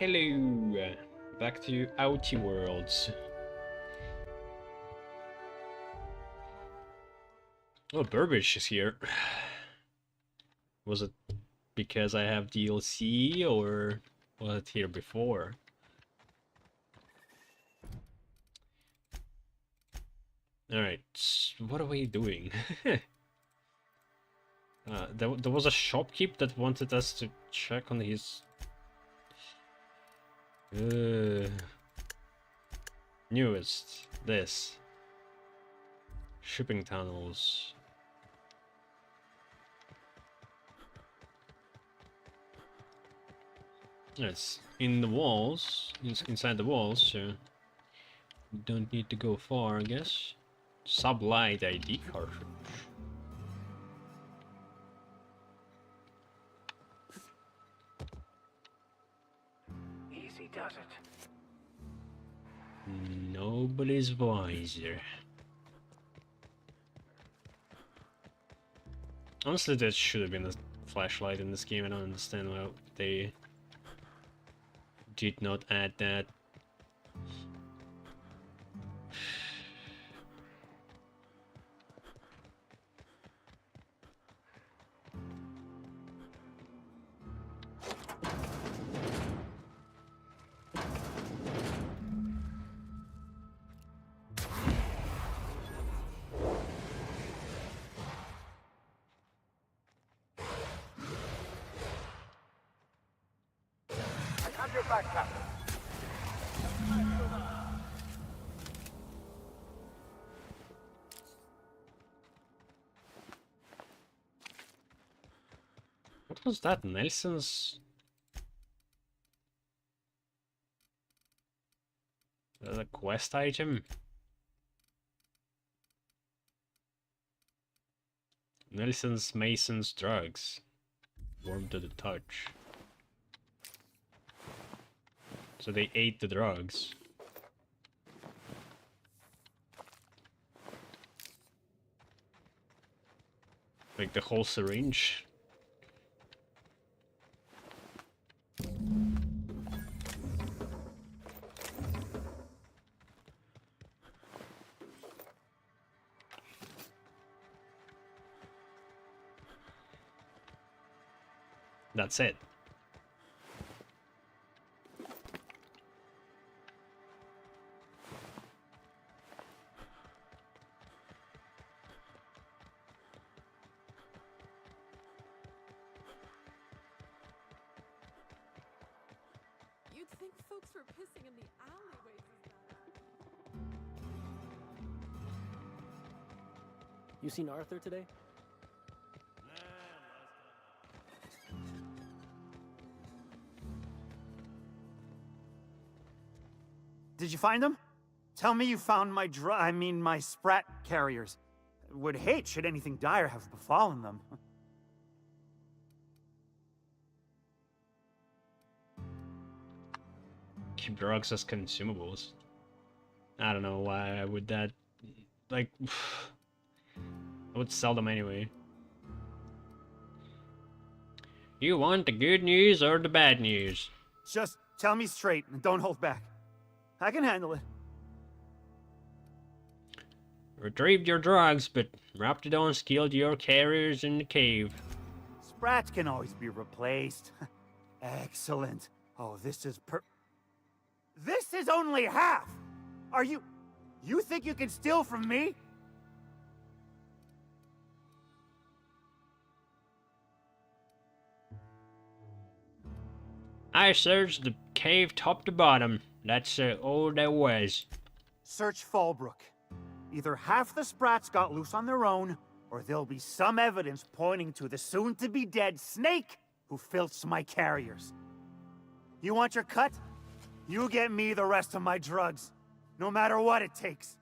Hello, back to Outie Worlds. Oh, Burbage is here. Was it because I have DLC or was it here before? Alright, what are we doing? There was a shopkeep that wanted us to check on his... newest, this. Shipping tunnels. It's in the walls, inside the walls, so you don't need to go far, I guess. Sublight ID cartridge. Easy does it. Nobody's wiser. Honestly, that should have been a flashlight in this game. I don't understand why they did not add that. Your backpack. What was that? Nelson's... That's a quest item? Nelson's Mason's drugs. Warm to the touch. So they ate the drugs. Like the whole syringe. That's it. You'd think folks were pissing in the alleyways as well. You seen Arthur today? Did you find them? Tell me you found my my sprat carriers. Would hate should anything dire have befallen them. Keep drugs as consumables. I don't know why I would that... Like... I would sell them anyway. You want the good news or the bad news? Just tell me straight and don't hold back. I can handle it. Retrieved your drugs, but Raptidons killed your carriers in the cave. Sprats can always be replaced. Excellent. Oh, this is This is only half! Are you think you can steal from me? I searched the cave top to bottom. That's all there was. Search Fallbrook. Either half the Sprats got loose on their own, or there'll be some evidence pointing to the soon-to-be-dead snake who filched my carriers. You want your cut? You get me the rest of my drugs, no matter what it takes.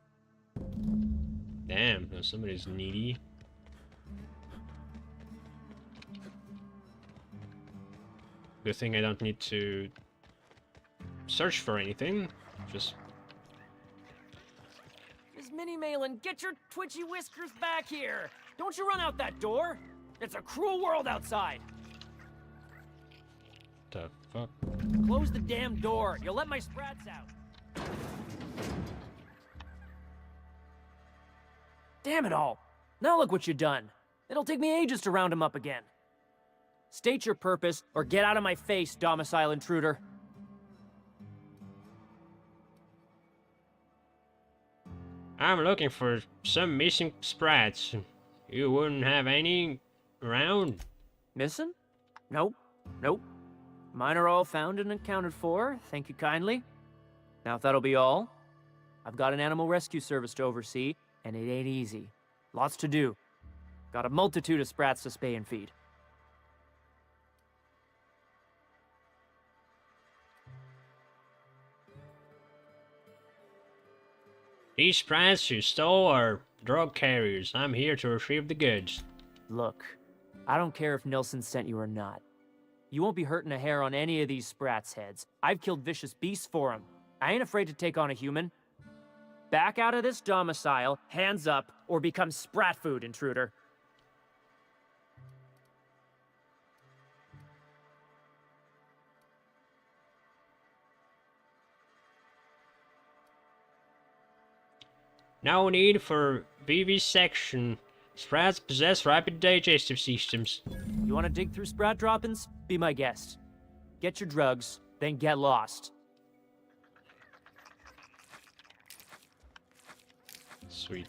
Damn, now somebody's needy. Good thing I don't need to search for anything. Just... Miss Minnie Malin, get your twitchy whiskers back here! Don't you run out that door! It's a cruel world outside! The fuck? Close the damn door. You'll let my sprats out. Damn it all. Now look what you've done. It'll take me ages to round him up again. State your purpose, or get out of my face, domicile intruder. I'm looking for some missing sprats. You wouldn't have any around? Missing? Nope. Nope. Mine are all found and accounted for, thank you kindly. Now if that'll be all, I've got an animal rescue service to oversee, and it ain't easy. Lots to do. Got a multitude of sprats to spay and feed. These sprats you stole are drug carriers. I'm here to retrieve the goods. Look, I don't care if Nelson sent you or not. You won't be hurting a hair on any of these sprats' heads. I've killed vicious beasts for them. I ain't afraid to take on a human. Back out of this domicile, hands up, or become sprat food, intruder. No need for vivisection. Sprats possess rapid digestive systems. You want to dig through sprat droppings? Be my guest. Get your drugs, then get lost. Sweet.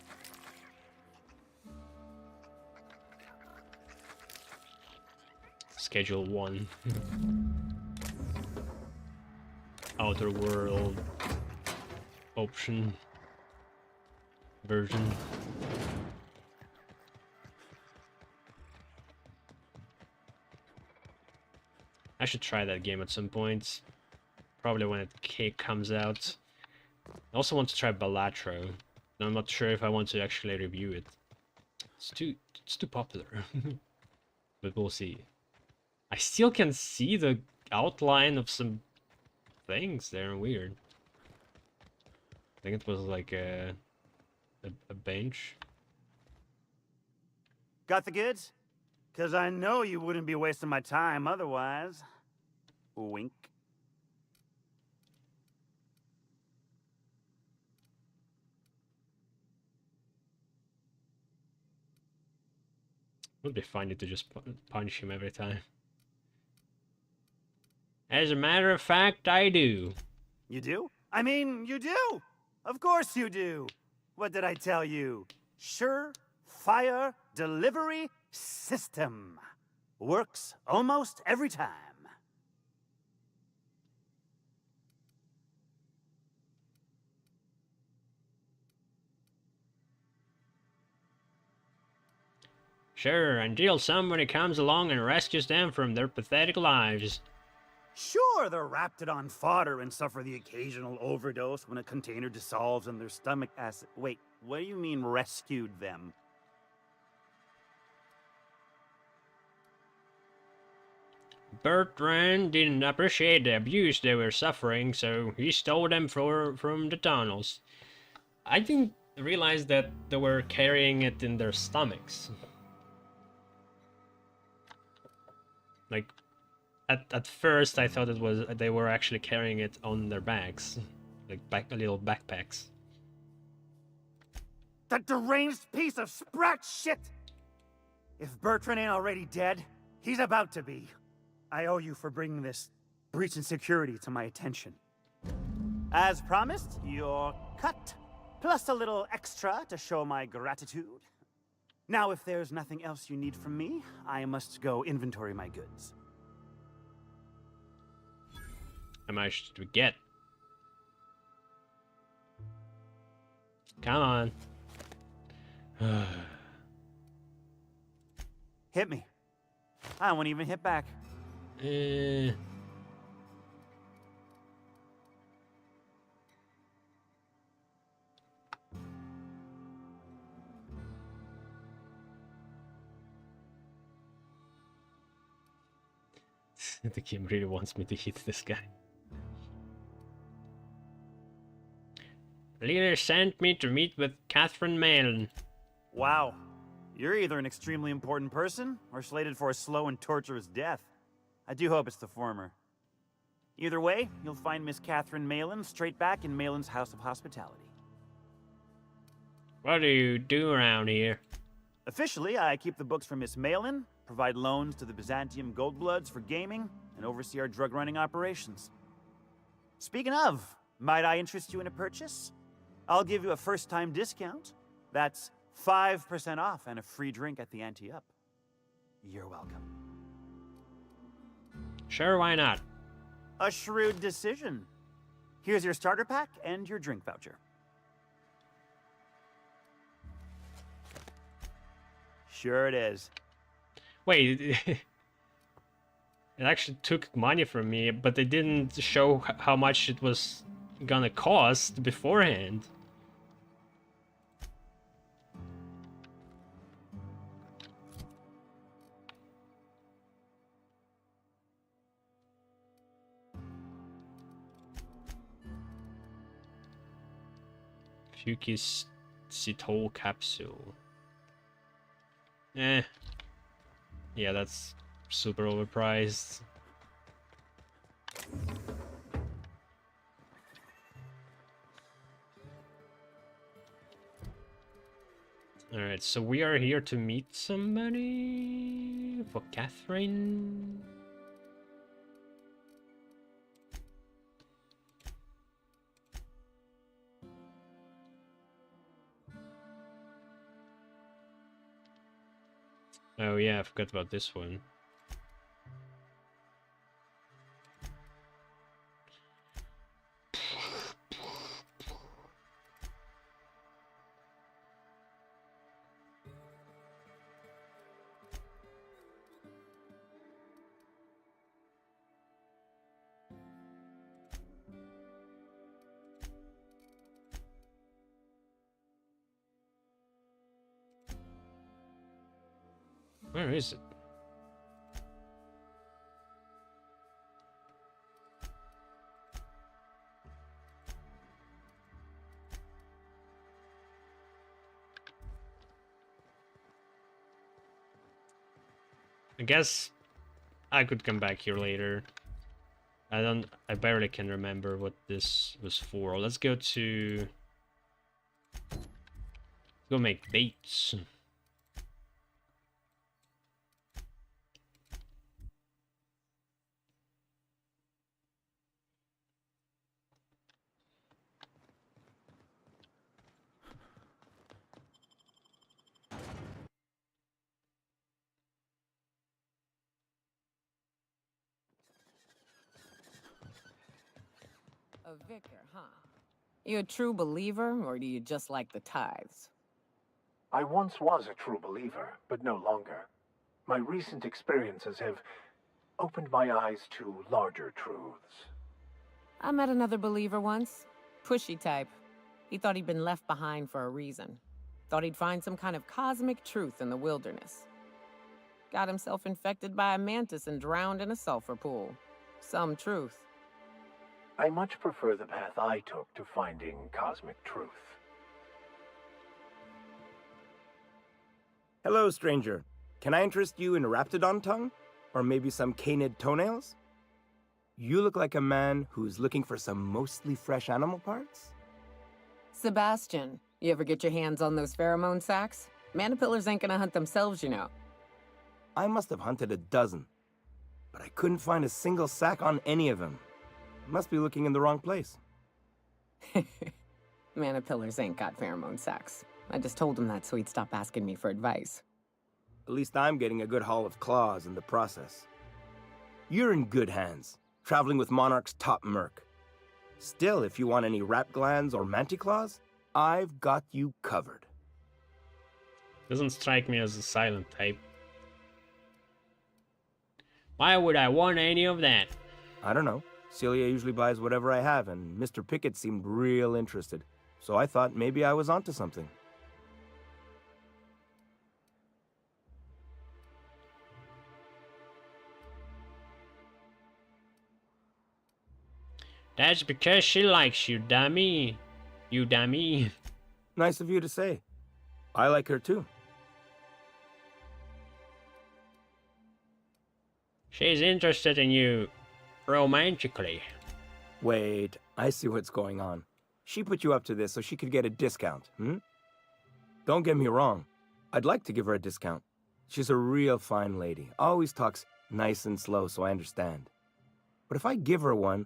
Schedule 1. Outer world option version. I should try that game at some point. Probably when it comes out. I also want to try Balatro. I'm not sure if I want to actually review it. It's too popular. But we'll see. I still can see the outline of some things there. Weird. I think it was like a bench. Got the goods? 'Cause I know you wouldn't be wasting my time otherwise. Wink. Would be funny to just punch him every time. As a matter of fact, I do. You do? I mean, you do! Of course you do! What did I tell you? Sure-fire delivery system. Works almost every time. Sure, until somebody comes along and rescues them from their pathetic lives. Sure, they're Raptidon fodder and suffer the occasional overdose when a container dissolves in their stomach acid. Wait, what do you mean rescued them? Bertrand didn't appreciate the abuse they were suffering, so he stole them from the tunnels. I didn't realize that they were carrying it in their stomachs. Like, at first I thought they were actually carrying it on their backs, like little backpacks. That deranged piece of sprat shit! If Bertrand ain't already dead, he's about to be. I owe you for bringing this breach in security to my attention. As promised, your cut, plus a little extra to show my gratitude. Now, if there's nothing else you need from me, I must go inventory my goods. How much did we get? Come on. Hit me. I won't even hit back. The game really wants me to hit this guy. The leader sent me to meet with Catherine Malin. Wow. You're either an extremely important person or slated for a slow and torturous death. I do hope it's the former. Either way, you'll find Miss Catherine Malin straight back in Malin's House of Hospitality. What do you do around here? Officially, I keep the books for Miss Malin, provide loans to the Byzantium Goldbloods for gaming, and oversee our drug running operations. Speaking of, might I interest you in a purchase? I'll give you a first-time discount. That's 5% off and a free drink at the ante up. You're welcome. Sure, why not? A shrewd decision. Here's your starter pack and your drink voucher. Sure it is. Wait, it actually took money from me, but they didn't show how much it was gonna cost beforehand. Fuki's Citol capsule. Yeah, that's super overpriced. Alright, so we are here to meet somebody for Catherine. Oh yeah, I forgot about this one. Where is it? I guess I could come back here later. I barely can remember what this was for. Let's go to... Go make dates. A vicar, huh? You a true believer, or do you just like the tithes? I once was a true believer, but no longer. My recent experiences have opened my eyes to larger truths. I met another believer once. Pushy type. He thought he'd been left behind for a reason. Thought he'd find some kind of cosmic truth in the wilderness. Got himself infected by a mantis and drowned in a sulfur pool. Some truth. I much prefer the path I took to finding cosmic truth. Hello, stranger. Can I interest you in Raptidon tongue? Or maybe some canid toenails? You look like a man who's looking for some mostly fresh animal parts? Sebastian, you ever get your hands on those pheromone sacs? Manipillars ain't gonna hunt themselves, you know. I must have hunted a dozen, but I couldn't find a single sack on any of them. Must be looking in the wrong place. Manipillars ain't got pheromone sacs. I just told him that so he'd stop asking me for advice. At least I'm getting a good haul of claws in the process. You're in good hands, traveling with Monarch's top merc. Still, if you want any rat glands or manticlaws, I've got you covered. Doesn't strike me as a silent type. Why would I want any of that? I don't know. Celia usually buys whatever I have, and Mr. Pickett seemed real interested. So I thought maybe I was onto something. That's because she likes you, dummy. You dummy. Nice of you to say. I like her too. She's interested in you. romantically. Wait, I see what's going on. She put you up to this so she could get a discount, hmm? Don't get me wrong. I'd like to give her a discount. She's a real fine lady. Always talks nice and slow, so I understand. But if I give her one,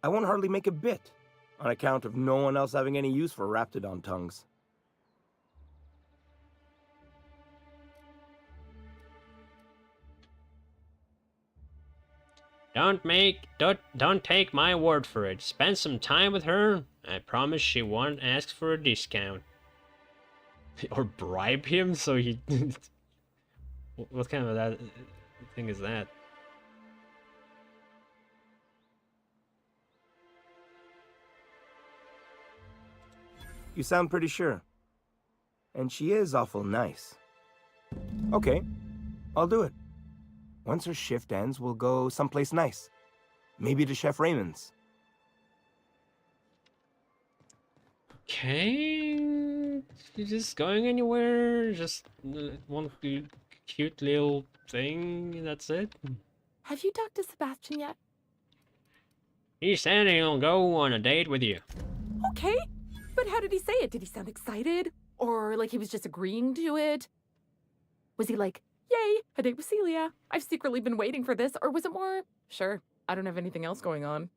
I won't hardly make a bit, on account of no one else having any use for Raptidon tongues. Don't take my word for it. Spend some time with her. I promise she won't ask for a discount. Or bribe him so he... What kind of that thing is that? You sound pretty sure. And she is awful nice. Okay, I'll do it. Once her shift ends, we'll go someplace nice. Maybe to Chef Raymond's. Okay, you just going anywhere? Just one cute little thing, that's it? Have you talked to Sebastian yet? He said he'll go on a date with you. Okay, but how did he say it? Did he sound excited? Or like he was just agreeing to it? Was he like, yay, a date with Celia? I've secretly been waiting for this. Or was it more, sure, I don't have anything else going on?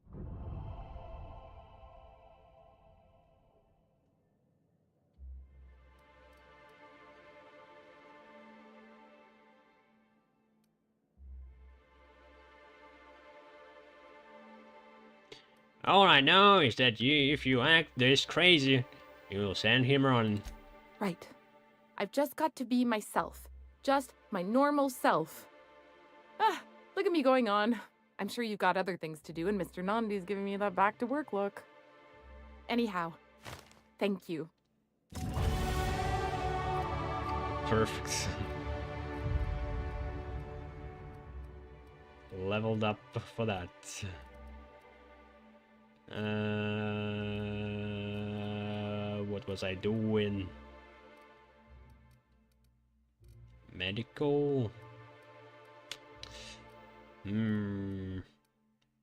All I know is that if you act this crazy, you'll send him running. Right. I've just got to be myself. Just my normal self. Ah, look at me going on. I'm sure you've got other things to do, and Mr. Nandi's giving me that back to work look. Anyhow, thank you. Perfect. Leveled up for that. What was I doing? Medical?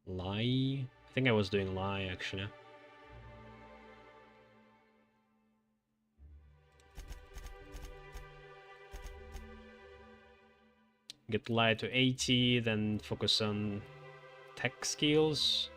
Lie? I think I was doing lie actually. Get lie to 80, then focus on tech skills.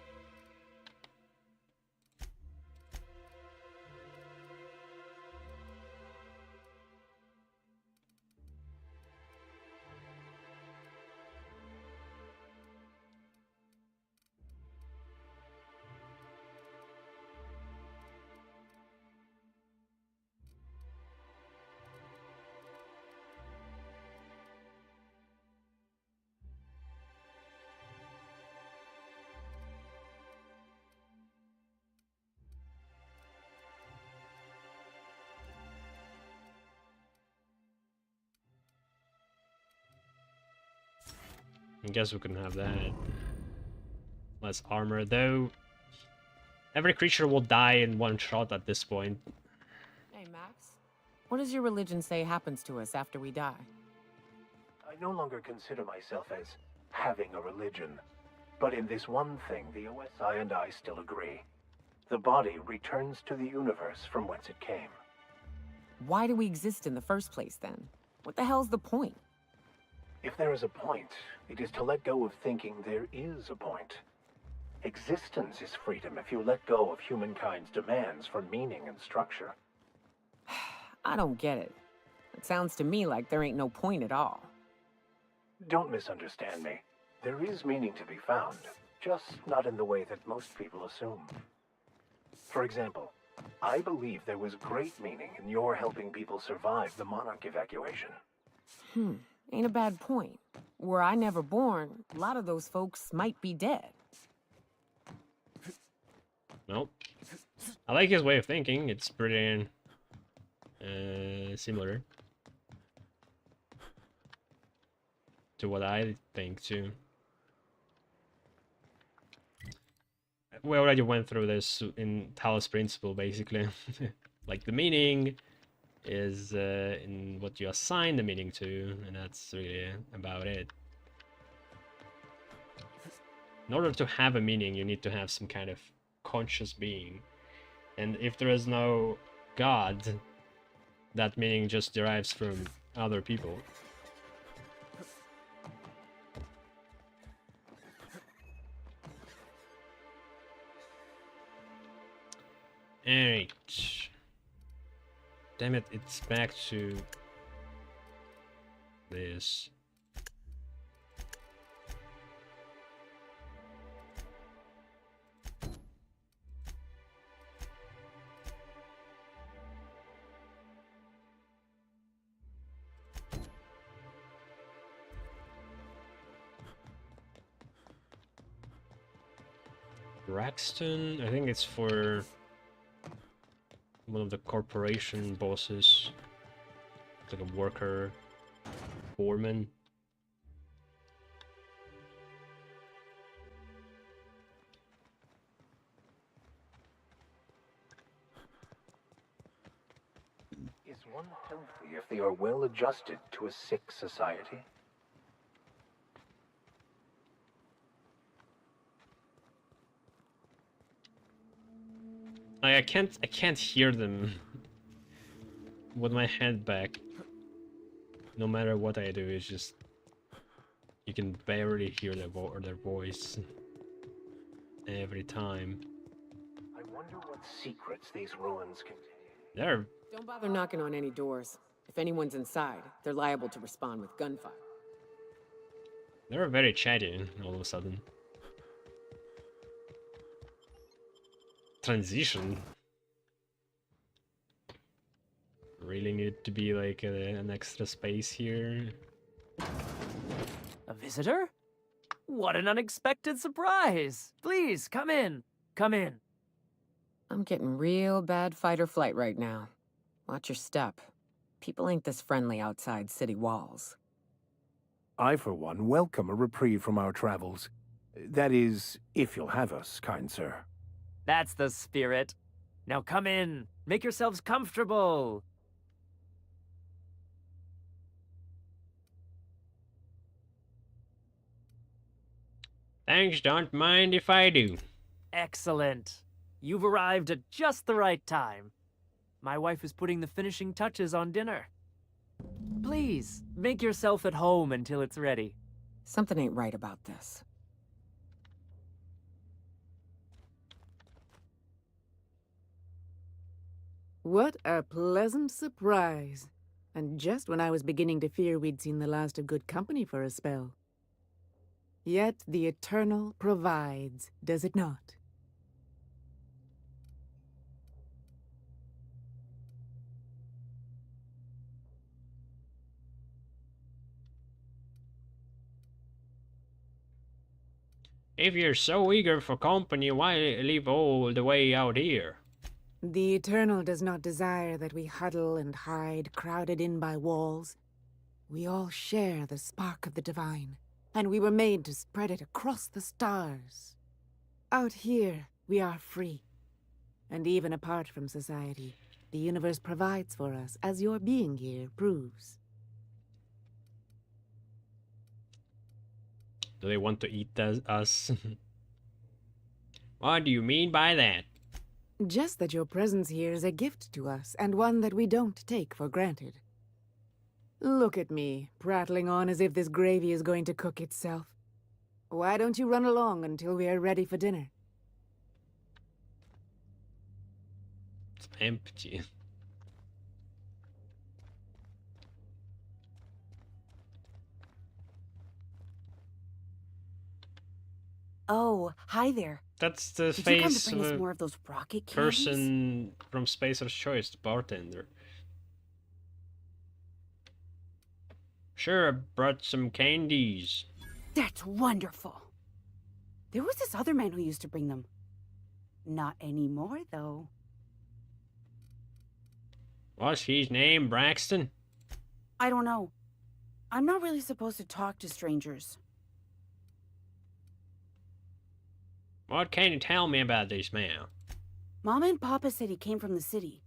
I guess we can have that. Less armor, though. Every creature will die in one shot at this point. Hey, Max. What does your religion say happens to us after we die? I no longer consider myself as having a religion. But in this one thing, the OSI and I still agree. The body returns to the universe from whence it came. Why do we exist in the first place, then? What the hell's the point? If there is a point, it is to let go of thinking there is a point. Existence is freedom if you let go of humankind's demands for meaning and structure. I don't get it. It sounds to me like there ain't no point at all. Don't misunderstand me. There is meaning to be found, just not in the way that most people assume. For example, I believe there was great meaning in your helping people survive the Monarch evacuation. Ain't a bad point. Were I never born, a lot of those folks might be dead. Nope. I like his way of thinking. It's pretty similar to what I think too. We already went through this in Talos Principle, basically. Like the meaning is in what you assign the meaning to, and that's really about it. In order to have a meaning, you need to have some kind of conscious being. And if there is no God, that meaning just derives from other people. Alright. Damn it, it's back to this. Braxton, I think it's for one of the corporation bosses, like a worker, foreman. Is one healthy if they are well adjusted to a sick society? I can't hear them with my head back. No matter what I do, it's just you can barely hear their voice every time. I wonder what secrets these ruins contain. They're Don't bother knocking on any doors. If anyone's inside, they're liable to respond with gunfire. they're very chatty all of a sudden. Transition. Really need to be like an extra space here. A visitor? What an unexpected surprise! Please, come in. Come in. I'm getting real bad fight or flight right now. Watch your step. People ain't this friendly outside city walls. I, for one, welcome a reprieve from our travels. That is, if you'll have us, kind sir. That's the spirit. Now come in. Make yourselves comfortable. Thanks, don't mind if I do. Excellent. You've arrived at just the right time. My wife is putting the finishing touches on dinner. Please, make yourself at home until it's ready. Something ain't right about this. What a pleasant surprise. And just when I was beginning to fear we'd seen the last of good company for a spell. Yet the Eternal provides, does it not? If you're so eager for company, why live all the way out here? The Eternal does not desire that we huddle and hide, crowded in by walls. We all share the spark of the divine, and we were made to spread it across the stars. Out here, we are free. And even apart from society, the universe provides for us, as your being here proves. Do they want to eat us? What do you mean by that? Just that your presence here is a gift to us, and one that we don't take for granted. Look at me, prattling on as if this gravy is going to cook itself. Why don't you run along until we are ready for dinner? It's empty. Oh, hi there. That's the Did you come to face bring of us a more of those rocket candies? person from Spacer's Choice, the bartender. Sure, I brought some candies. That's wonderful. There was this other man who used to bring them. Not anymore, though. What's his name, Braxton? I don't know. I'm not really supposed to talk to strangers. What can you tell me about this man? Mama and Papa said he came from the city.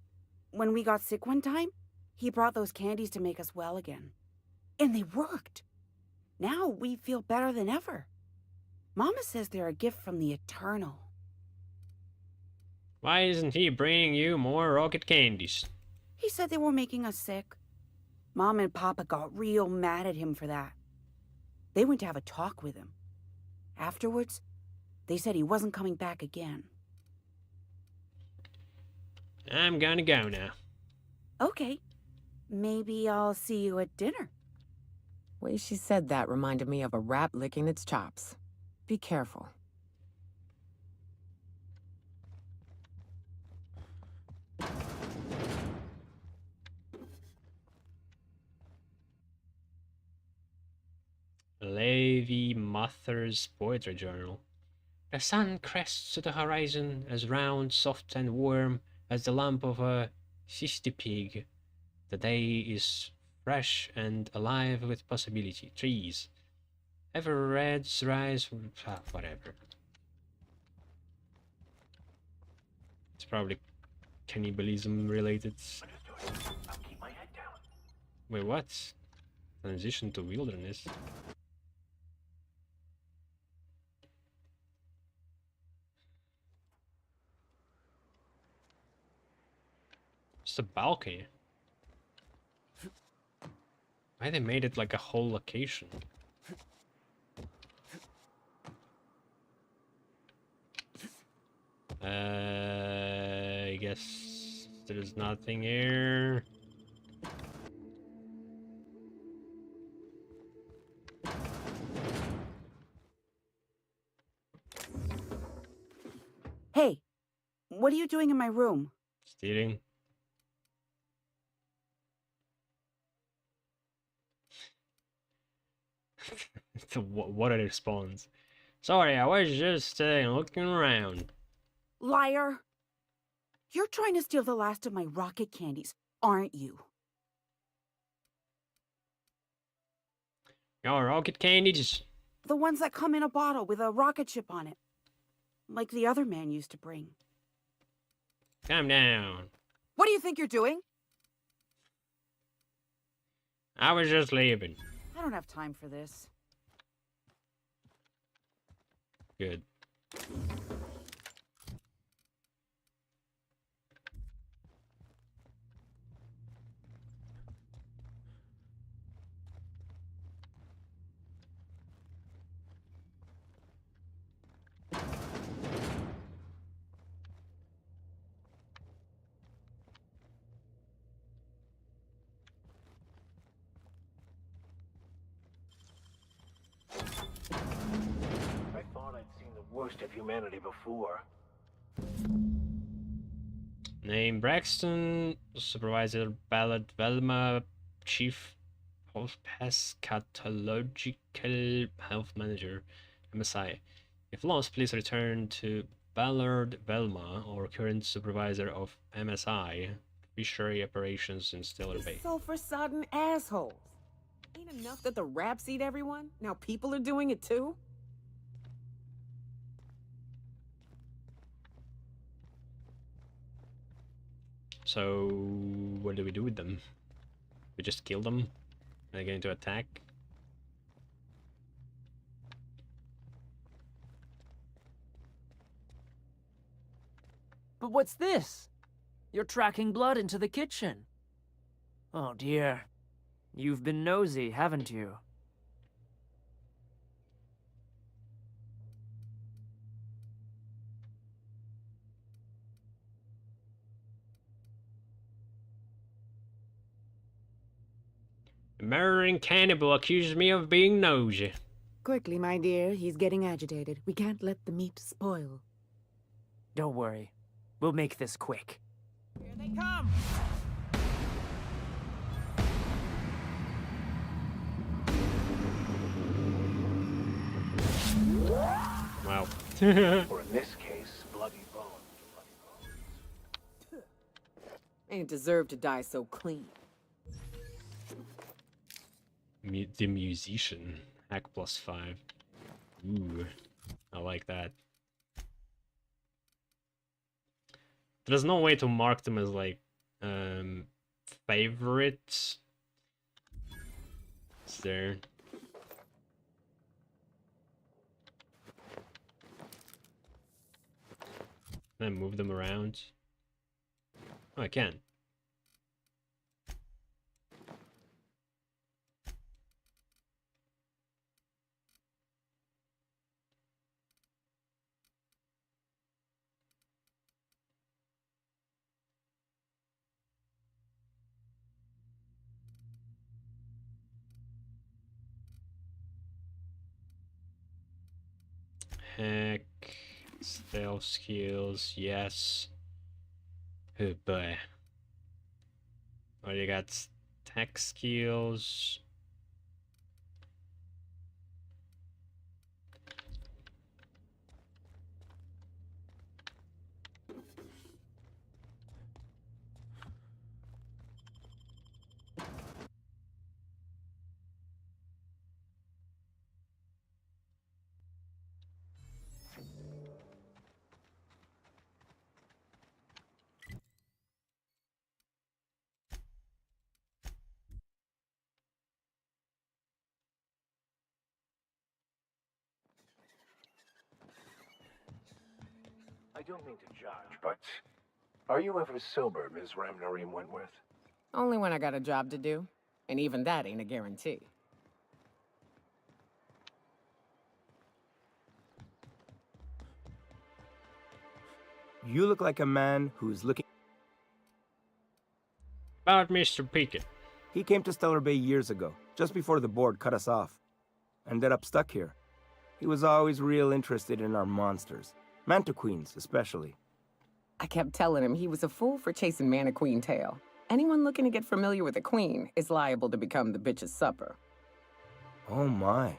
When we got sick one time, he brought those candies to make us well again. And they worked. Now we feel better than ever. Mama says they're a gift from the Eternal. Why isn't he bringing you more rocket candies? He said they were making us sick. Mom and Papa got real mad at him for that. They went to have a talk with him. Afterwards, they said he wasn't coming back again. I'm gonna go now. Okay. Maybe I'll see you at dinner. Way she said that reminded me of a rat licking its chops. Be careful. Levi Mather's Poetry Journal. The sun crests to the horizon as round, soft, and warm as the lump of a cystypig. The day is fresh and alive with possibility. Trees. Ever reds rise from... whatever. It's probably cannibalism related. I'll keep my head down. Wait, what? Transition to wilderness? Just a balcony. Why they made it like a whole location? I guess there's nothing here. Hey, what are you doing in my room? Stealing. What a response. Sorry, I was just looking around. Liar! You're trying to steal the last of my rocket candies, aren't you? Your rocket candies? The ones that come in a bottle with a rocket ship on it. Like the other man used to bring. Calm down. What do you think you're doing? I was just leaving. I don't have time for this. Good. I thought I'd seen the worst of humanity before. Name Braxton, Supervisor Ballard Velma, Chief of Pathological Health Manager, MSI. If lost, please return to Ballard Velma or current Supervisor of MSI, Fishery Operations in Stellar Bay. Sulfur-sodden assholes. Ain't enough that the raps eat everyone? Now people are doing it too? So, what do we do with them? We just kill them? Are they going to attack? But what's this? You're tracking blood into the kitchen. Oh dear. You've been nosy, haven't you? A murdering cannibal accuses me of being nosy. Quickly, my dear. He's getting agitated. We can't let the meat spoil. Don't worry. We'll make this quick. Here they come! Wow. Or in this case, bloody bones. Ain't deserve to die so clean. The musician. Hack +5. Ooh. I like that. There's no way to mark them as like favorites. Is there? Can I move them around? Oh, I can. Heck, stealth skills, yes. Oh boy. Oh, you got tech skills. I don't mean to judge, but are you ever sober, Ms. Ramnareem Wentworth? Only when I got a job to do. And even that ain't a guarantee. You look like a man who's looking... About Mr. Pickett. He came to Stellar Bay years ago, just before the board cut us off. Ended up stuck here. He was always real interested in our monsters. Mantiqueens, especially. I kept telling him he was a fool for chasing Mantiqueen tail. Anyone looking to get familiar with a queen is liable to become the bitch's supper. Oh my.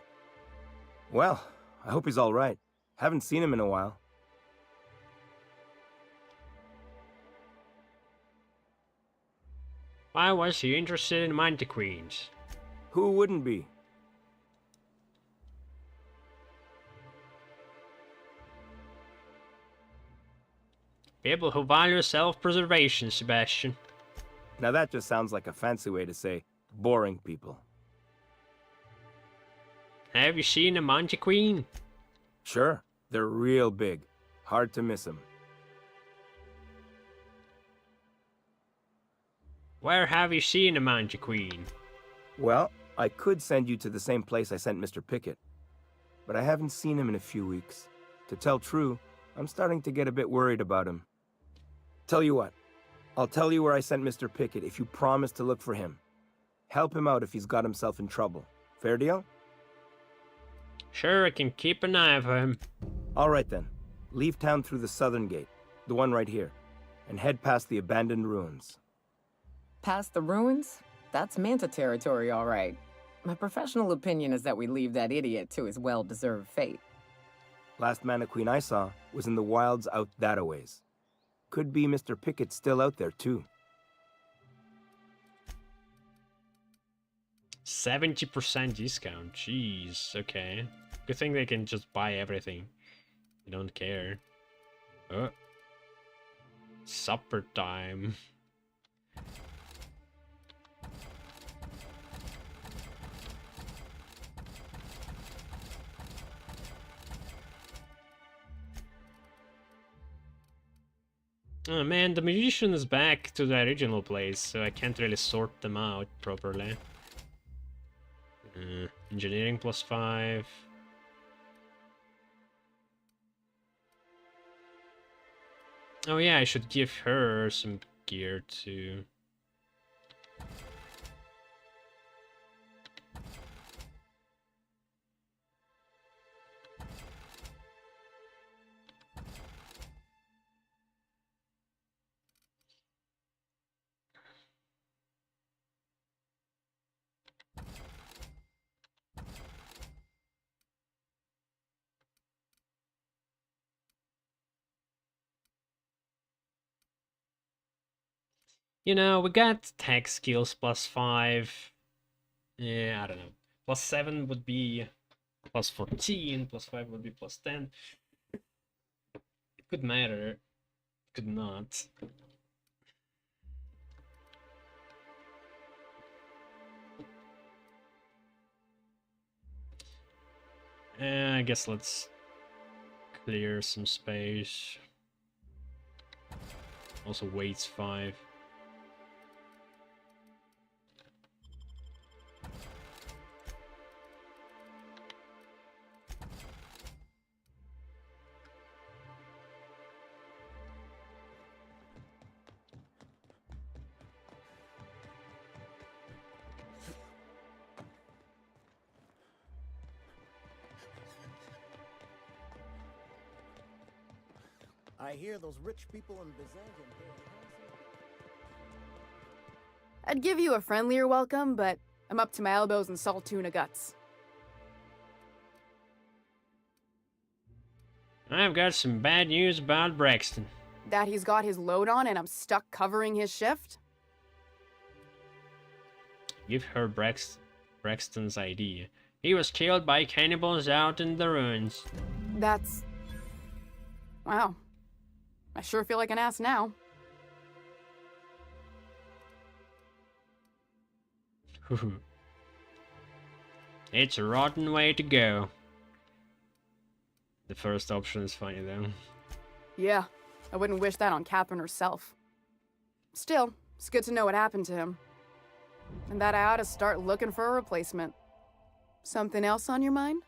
Well, I hope he's alright. Haven't seen him in a while. Why was he interested in Mantiqueens? Who wouldn't be? People who value self-preservation, Sebastian. Now that just sounds like a fancy way to say boring people. Have you seen a Mantiqueen? Sure, they're real big. Hard to miss them. Where have you seen a Mantiqueen? Well, I could send you to the same place I sent Mr. Pickett. But I haven't seen him in a few weeks. To tell true, I'm starting to get a bit worried about him. Tell you what, I'll tell you where I sent Mr. Pickett if you promise to look for him. Help him out if he's got himself in trouble. Fair deal? Sure, I can keep an eye for him. All right then. Leave town through the southern gate, the one right here, and head past the abandoned ruins. Past the ruins? That's Manta territory, all right. My professional opinion is that we leave that idiot to his well-deserved fate. Last Mantiqueen I saw was in the wilds out that-a-ways. Could be Mr. Pickett's still out there, too. 70% discount, jeez, okay. Good thing they can just buy everything. They don't care. Oh. Supper time. Oh man, the magician is back to the original place, so I can't really sort them out properly. Engineering +5. Oh yeah, I should give her some gear too. You know, we got tech skills +5. Yeah, I don't know. +7 would be +14, +5 would be +10. It could matter, could not. I guess let's clear some space. Also weights 5. I hear those rich people in Byzantium pay handsome. I'd give you a friendlier welcome, but I'm up to my elbows in salt tuna guts. I've got some bad news about Braxton. That he's got his load on and I'm stuck covering his shift? Give her Braxton's ID. He was killed by cannibals out in the ruins. That's... Wow. I sure feel like an ass now. It's a rotten way to go. The first option is funny though. Yeah, I wouldn't wish that on Catherine herself. Still, it's good to know what happened to him. And that I ought to start looking for a replacement. Something else on your mind?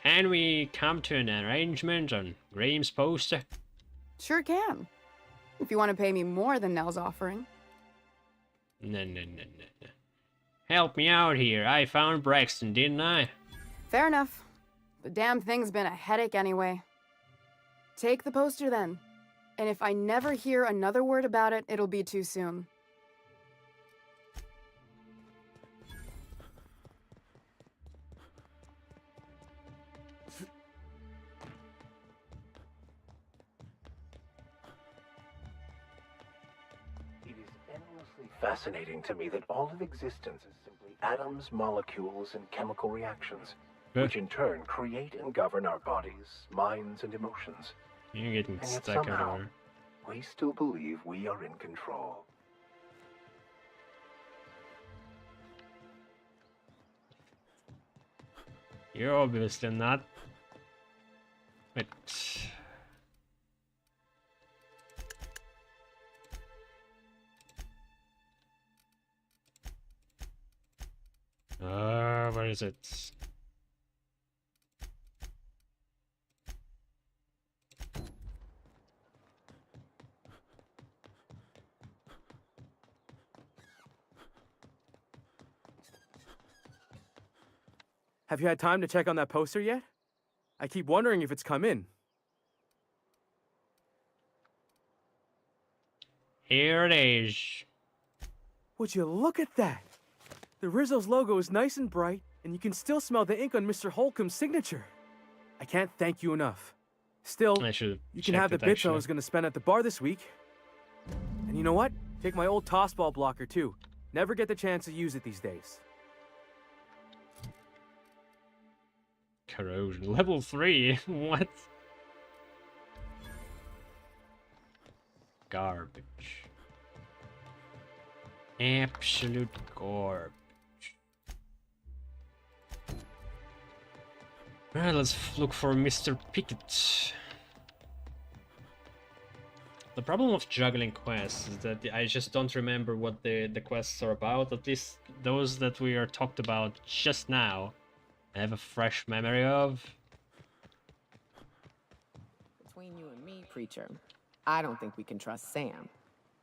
Can we come to an arrangement on Graham's poster? Sure can. If you want to pay me more than Nell's offering. No. Help me out here. I found Braxton, didn't I? Fair enough. The damn thing's been a headache anyway. Take the poster then. And if I never hear another word about it, it'll be too soon. It is endlessly fascinating to me that all of existence is simply atoms, molecules, and chemical reactions, which in turn create and govern our bodies, minds, and emotions. You're getting And yet stuck somehow, everywhere. we still believe we are in control. You're obviously not. Wait. Where is it? Have you had time to check on that poster yet? I keep wondering if it's come in. Here it is. Would you look at that? The Rizzo's logo is nice and bright, and you can still smell the ink on Mr. Holcomb's signature. I can't thank you enough. Still, I should you can have the checked it, bits I actually. was going to spend at the bar this week. And you know what? Take my old tossball blocker, too. Never get the chance to use it these days. Corrosion. Level 3? What? Garbage. Absolute garbage. Alright, let's look for Mr. Pickett. The problem of juggling quests is that I just don't remember what the quests are about. At least those that we are talked about just now, I have a fresh memory of. Between you and me, Preacher, I don't think we can trust Sam.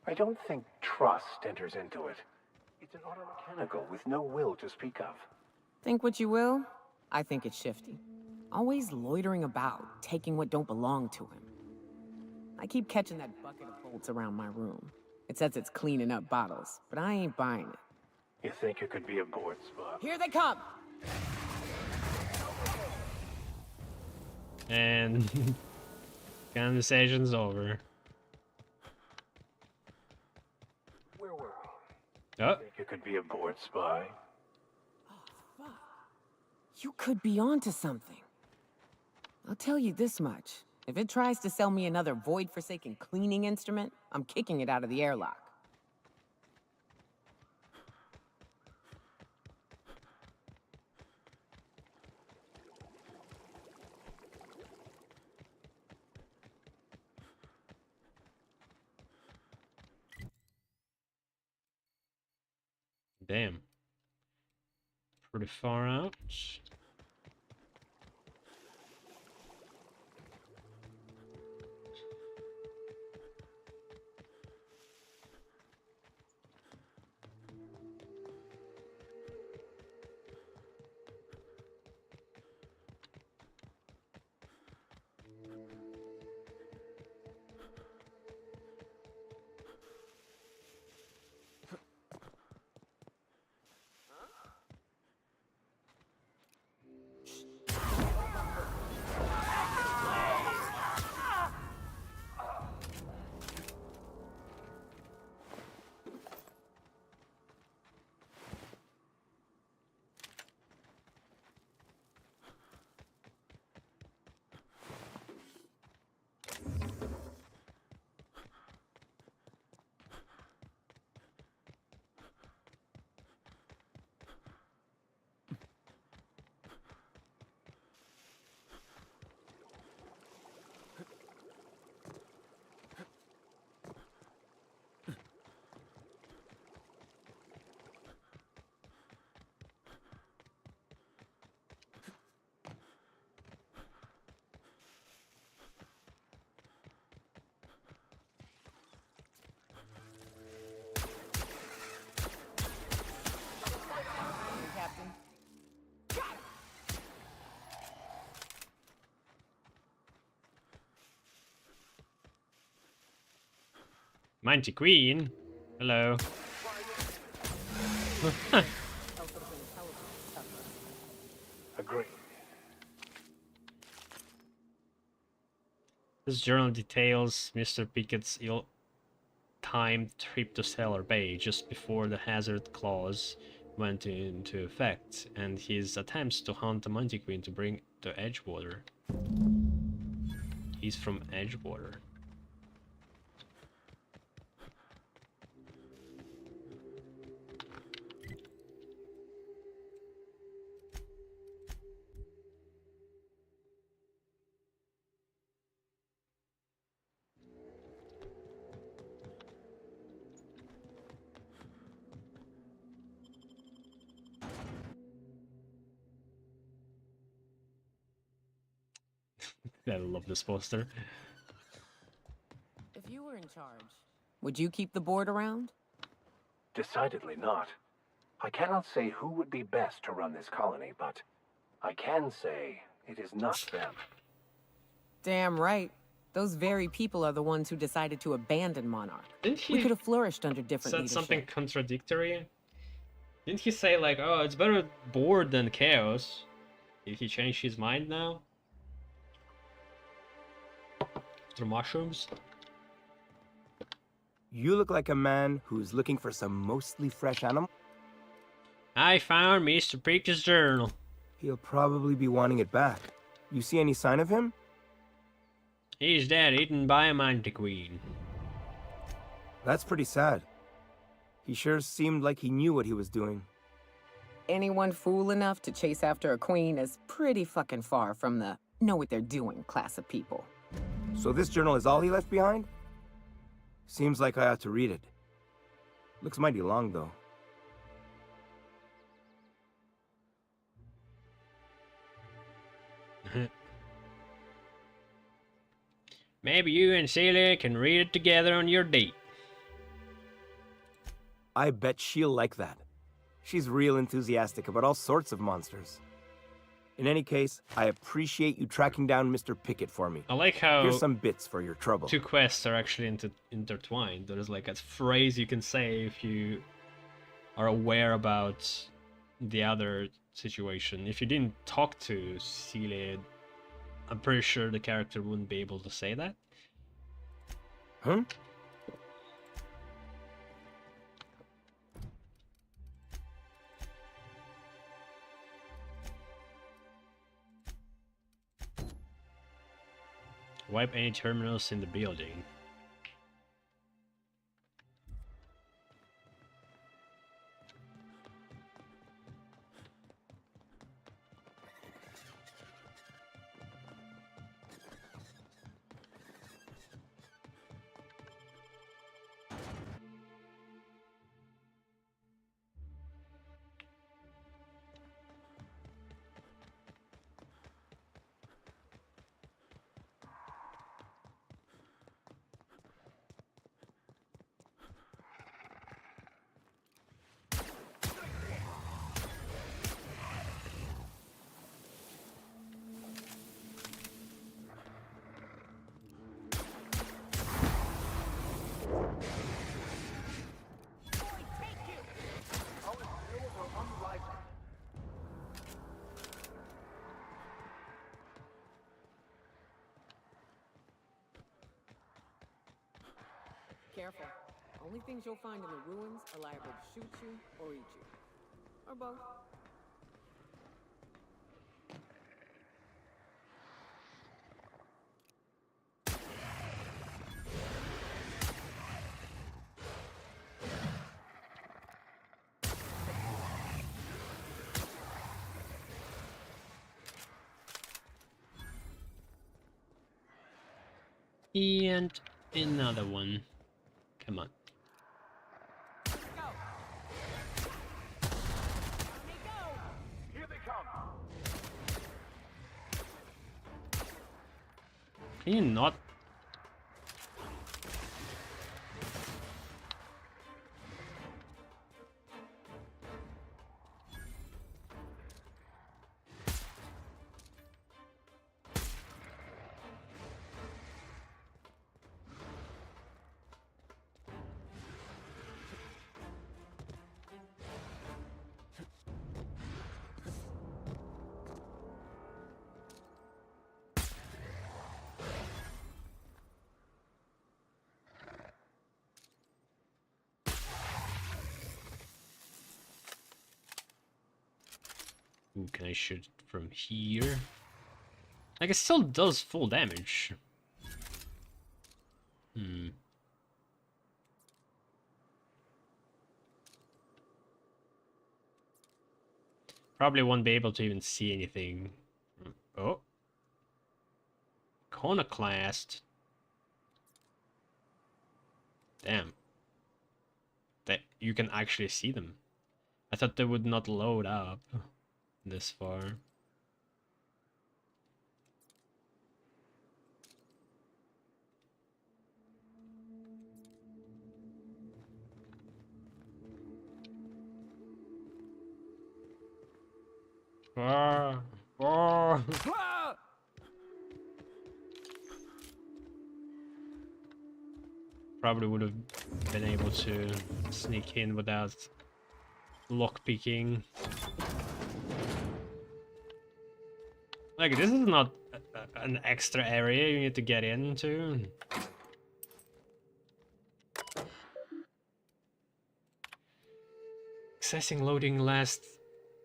I don't think trust enters into it. It's an automechanical with no will to speak of. Think what you will, I think it's shifty. Always loitering about, taking what don't belong to him. I keep catching that bucket of bolts around my room. It says it's cleaning up bottles, but I ain't buying it. You think it could be a board spot? Here they come! And conversation's over. Where were we? Oh, Think it could be a board spy? You could be onto something. I'll tell you this much. If it tries to sell me another void-forsaken cleaning instrument, I'm kicking it out of the airlock. Damn. Pretty far out. Captain. Mighty Queen. Hello. Agreed. This journal details Mr. Pickett's ill-timed trip to Sailor Bay just before the hazard clause went into effect, and his attempts to hunt the Mighty Queen to bring to Edgewater. He's from Edgewater. I love this poster. If you were in charge, would you keep the board around? Decidedly not. I cannot say who would be best to run this colony, but I can say it is not them. Damn right. Those very people are the ones who decided to abandon Monarch. Didn't We he could have flourished under different said leadership. something contradictory? Didn't he say like, oh, it's better bored than chaos? Did he change his mind now? After mushrooms? You look like a man who's looking for some mostly fresh animal. I found Mr. Pickett's journal. He'll probably be wanting it back. You see any sign of him? He's dead, eaten by a Mighty Queen. That's pretty sad. He sure seemed like he knew what he was doing. Anyone fool enough to chase after a queen is pretty fucking far from the know what they're doing class of people. So this journal is all he left behind? Seems like I ought to read it. Looks mighty long, though. Maybe you and Celia can read it together on your date. I bet she'll like that. She's real enthusiastic about all sorts of monsters. In any case, I appreciate you tracking down Mr. Pickett for me. I like how Here's some bits for your trouble. two quests are actually intertwined. There's like a phrase you can say if you are aware about the other situation. If you didn't talk to Celia, I'm pretty sure the character wouldn't be able to say that. Huh? Wipe any terminals in the building. careful. Only things you'll find in the ruins are liable to shoot you or eat you. Or both. And another one. Come on. Here they come. Can you not? Ooh, can I shoot it from here? Like, it still does full damage. Probably won't be able to even see anything. Oh. Iconoclast. Damn. That you can actually see them. I thought they would not load up this far. Ah, ah. Probably would have been able to sneak in without lockpicking. Like, this is not an extra area you need to get into. Accessing loading last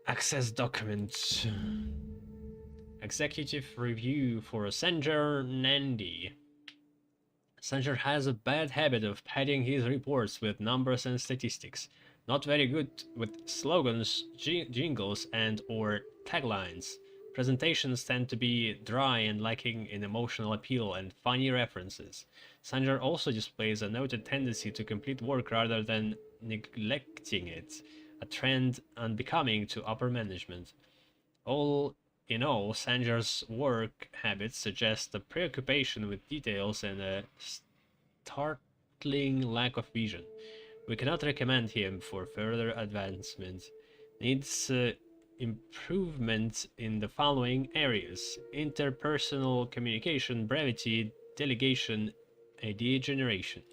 access documents. Executive review for Sanjar Nandi. Sanjar has a bad habit of padding his reports with numbers and statistics. Not very good with slogans, jingles, and or taglines. Presentations tend to be dry and lacking in emotional appeal and funny references. Sanjar also displays a noted tendency to complete work rather than neglecting it, a trend unbecoming to upper management. All in all, Sanjar's work habits suggest a preoccupation with details and a startling lack of vision. We cannot recommend him for further advancement. Needs improvement in the following areas: interpersonal communication, brevity, delegation, idea generation.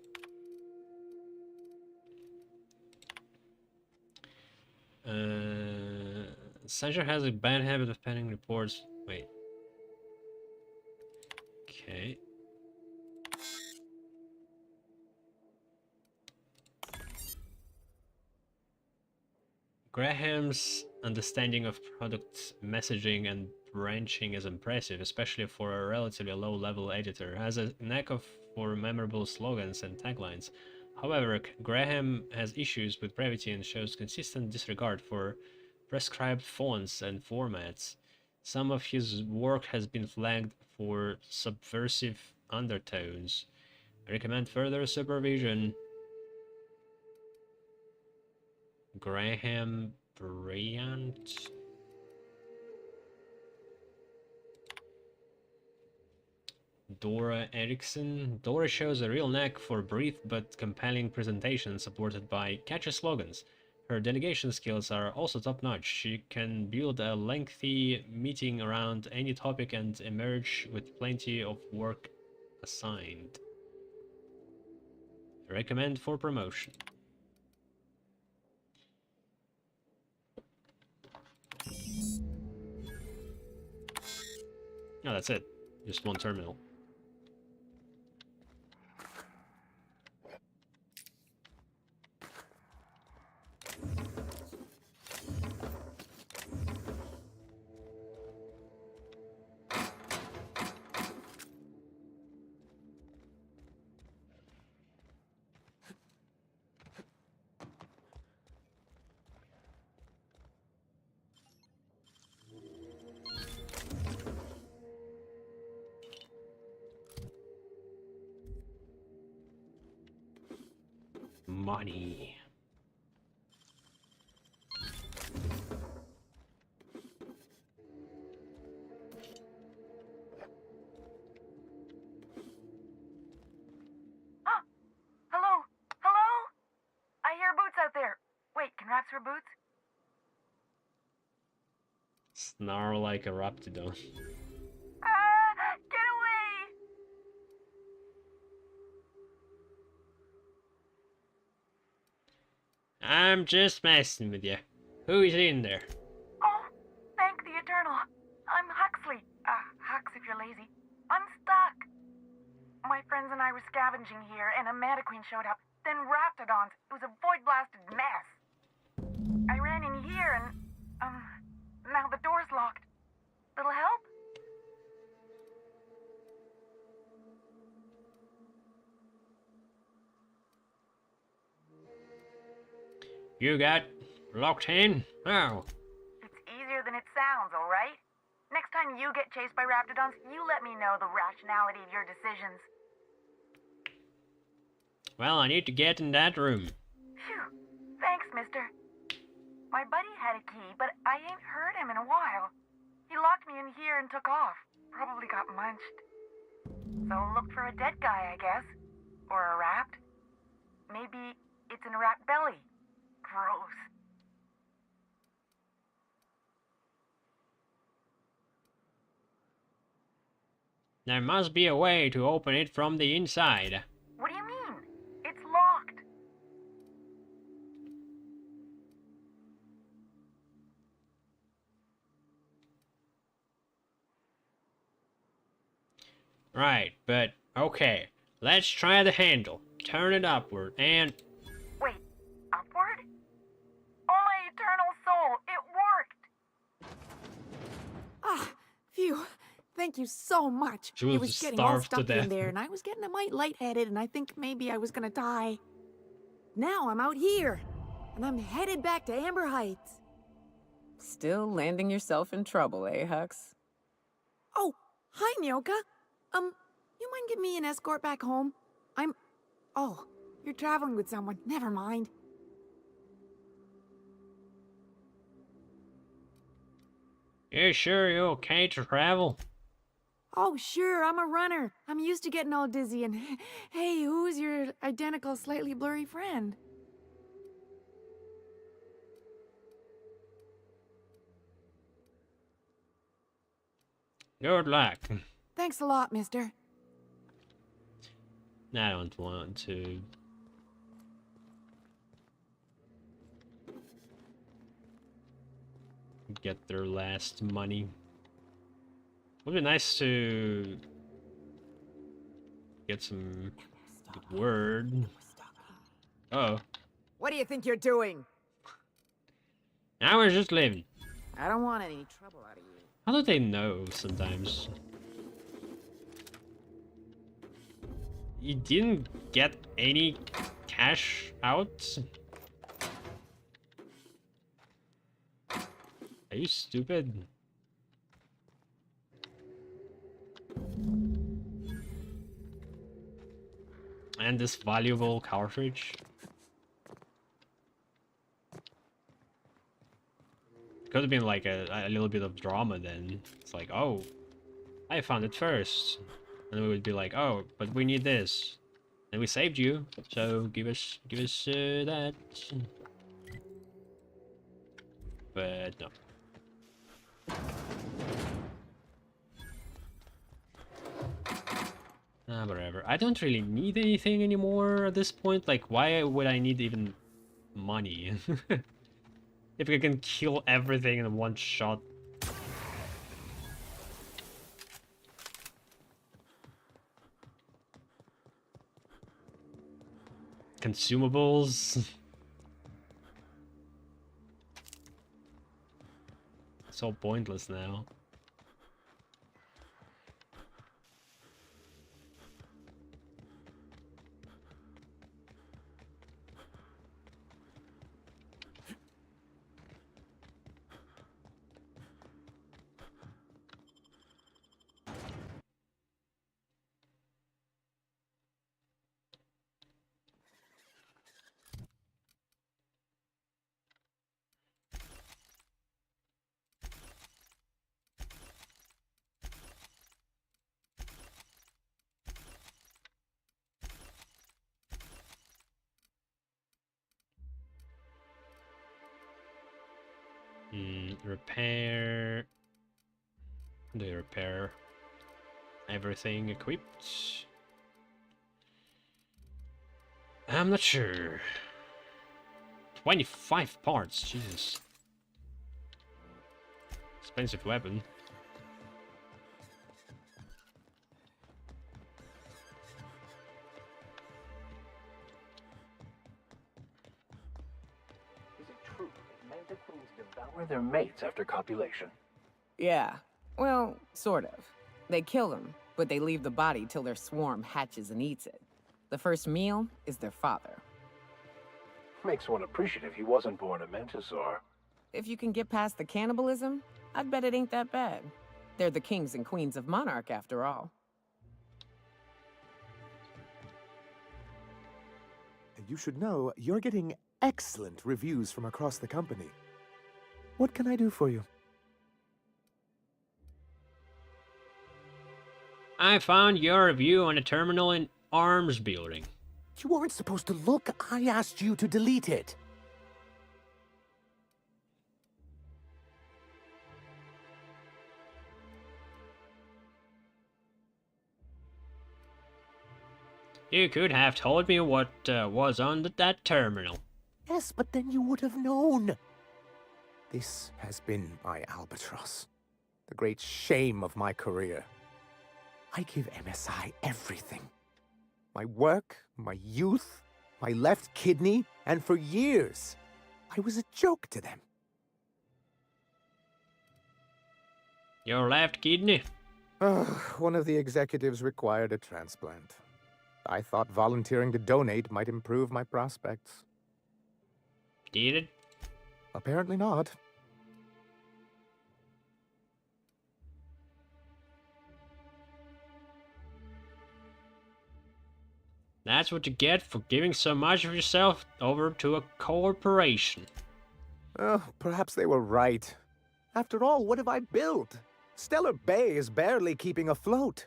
Sanjar has a bad habit of penning reports. Wait. Okay. Graham's understanding of product messaging and branching is impressive, especially for a relatively low-level editor. Has a knack for memorable slogans and taglines. However, Graham has issues with brevity and shows consistent disregard for prescribed fonts and formats. Some of his work has been flagged for subversive undertones. I recommend further supervision. Graham Bryant. Dora Erickson. Dora shows a real knack for brief but compelling presentations supported by catchy slogans. Her delegation skills are also top-notch. She can build a lengthy meeting around any topic and emerge with plenty of work assigned. Recommend for promotion. Oh, that's it. Just one terminal. money. Hello? Hello? I hear boots out there. Wait, can rats wear boots? Snarl like a raptidon. Get away! I'm just messing with you. Who is in there? Oh, thank the Eternal. I'm Huxley. Hux if you're lazy. I'm stuck. My friends and I were scavenging here, and a Manta Queen showed up. Then Raptidons. It was a void-blasted mess. I ran in here and, now the door's locked. Little help? You got locked in? Oh. It's easier than it sounds, alright? Next time you get chased by Raptidons, you let me know the rationality of your decisions. Well, I need to get in that room. Phew. Thanks, mister. My buddy had a key, but I ain't heard him in a while. He locked me in here and took off. Probably got munched. So look for a dead guy, I guess. Or a rat. Maybe it's in a rat belly. Gross. There must be a way to open it from the inside. What do you mean? It's locked. Right, but okay. Let's try the handle. Turn it upward and... Wait, upward? Oh my eternal soul, it worked! Ah, phew. Thank you so much. She It was was getting all starved to stuck death. in there, and I was getting a mite lightheaded, and I think maybe I was gonna die. Now I'm out here, and I'm headed back to Amber Heights. Still landing yourself in trouble, eh, Hux? Oh, hi, Nyoka. You mind giving me an escort back home? Oh, you're traveling with someone. Never mind. You sure you're okay to travel? Oh, sure, I'm a runner. I'm used to getting all dizzy, and hey, who's your identical, slightly blurry friend? Good luck. Thanks a lot, mister. I don't want to... get their last money. Would be nice to get some good word. Oh, What do you think you're doing? I was just leaving. I don't want any trouble out of you. How do they know sometimes? You didn't get any cash out? Are you stupid? And this valuable cartridge? Could have been like a little bit of drama then. It's like, oh, I found it first. And we would be like, oh, but we need this. And we saved you, so give us that. But no. Whatever. I don't really need anything anymore at this point. Like, why would I need even money? If I can kill everything in one shot. Consumables. It's all pointless now. Repair. Do you repair everything equipped? I'm not sure. 25 parts, Jesus. Expensive weapon. Is it true that mantiqueens devour their mates after copulation? Yeah, well, sort of. They kill them, but they leave the body till their swarm hatches and eats it. The first meal is their father. Makes one appreciative he wasn't born a mantisaur. If you can get past the cannibalism, I'd bet it ain't that bad. They're the kings and queens of Monarch, after all. You should know you're getting excellent reviews from across the company. What can I do for you? I found your review on a terminal in Arms Building. You weren't supposed to look. I asked you to delete it. You could have told me what was on that terminal. Yes, but then you would have known. This has been my albatross. The great shame of my career. I give MSI everything. My work, my youth, my left kidney, and for years, I was a joke to them. Your left kidney? One of the executives required a transplant. I thought volunteering to donate might improve my prospects. Did it? Apparently not. That's what you get for giving so much of yourself over to a corporation. Oh, perhaps they were right. After all, what have I built? Stellar Bay is barely keeping afloat.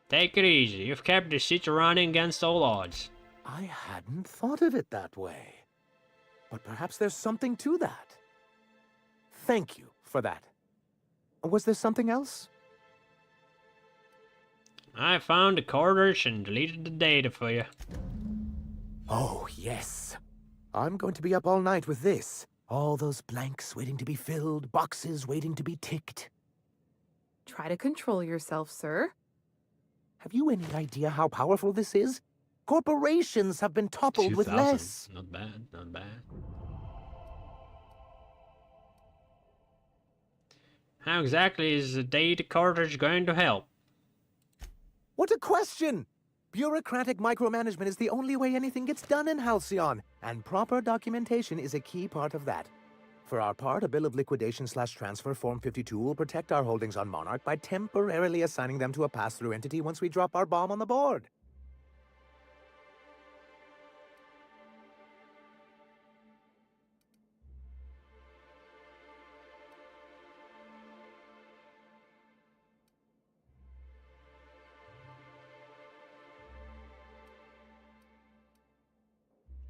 Take it easy. You've kept the city running against all odds. I hadn't thought of it that way. But perhaps there's something to that. Thank you for that. Was there something else? I found the cartridge and deleted the data for you. Oh, yes. I'm going to be up all night with this. All those blanks waiting to be filled, boxes waiting to be ticked. Try to control yourself, sir. Have you any idea how powerful this is? Corporations have been toppled with 2000. less. Not bad, not bad. How exactly is the data cartridge going to help? What a question! Bureaucratic micromanagement is the only way anything gets done in Halcyon, and proper documentation is a key part of that. For our part, a bill of liquidation/transfer Form 52 will protect our holdings on Monarch by temporarily assigning them to a pass-through entity once we drop our bomb on the board.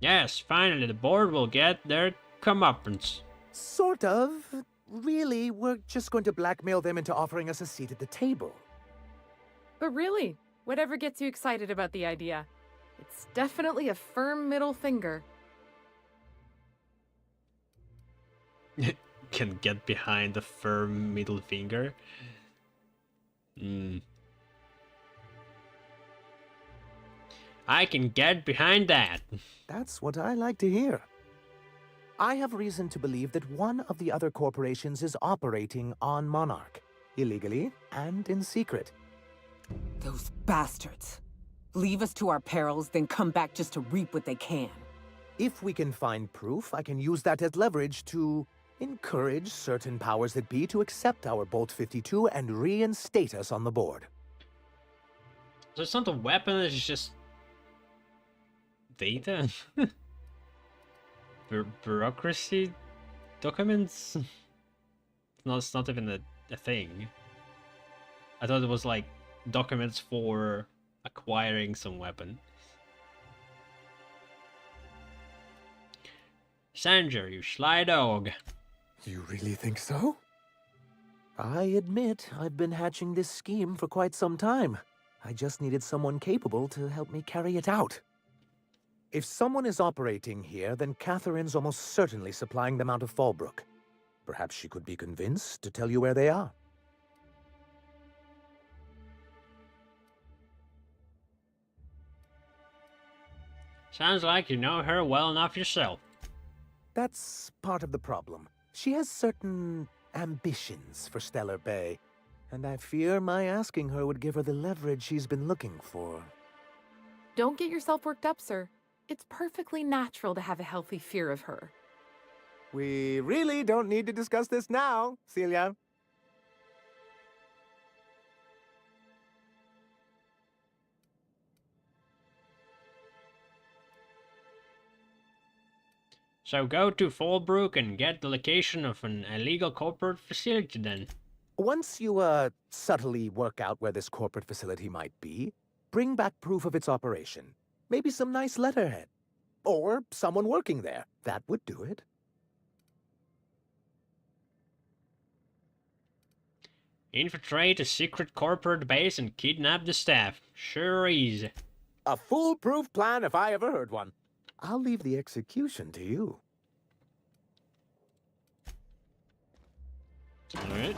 Yes, finally the board will get their comeuppance. Sort of. Really, we're just going to blackmail them into offering us a seat at the table. But really, whatever gets you excited about the idea, it's definitely a firm middle finger. Can get behind the firm middle finger. I can get behind that. That's what I like to hear. I have reason to believe that one of the other corporations is operating on Monarch, illegally and in secret. Those bastards. Leave us to our perils, then come back just to reap what they can. If we can find proof, I can use that as leverage to encourage certain powers that be to accept our Bolt 52 and reinstate us on the board. So it's not a weapon, it's just data? Bureaucracy documents? No, it's not even a thing. I thought it was like documents for acquiring some weapon. Sanger, you sly dog. You really think so? I admit I've been hatching this scheme for quite some time. I just needed someone capable to help me carry it out. If someone is operating here, then Catherine's almost certainly supplying them out of Fallbrook. Perhaps she could be convinced to tell you where they are. Sounds like you know her well enough yourself. That's part of the problem. She has certain ambitions for Stellar Bay, and I fear my asking her would give her the leverage she's been looking for. Don't get yourself worked up, sir. It's perfectly natural to have a healthy fear of her. We really don't need to discuss this now, Celia. So go to Fallbrook and get the location of an illegal corporate facility then. Once you, subtly work out where this corporate facility might be, bring back proof of its operation. Maybe some nice letterhead. Or someone working there. That would do it. Infiltrate a secret corporate base and kidnap the staff. Sure easy. A foolproof plan if I ever heard one. I'll leave the execution to you. Alright.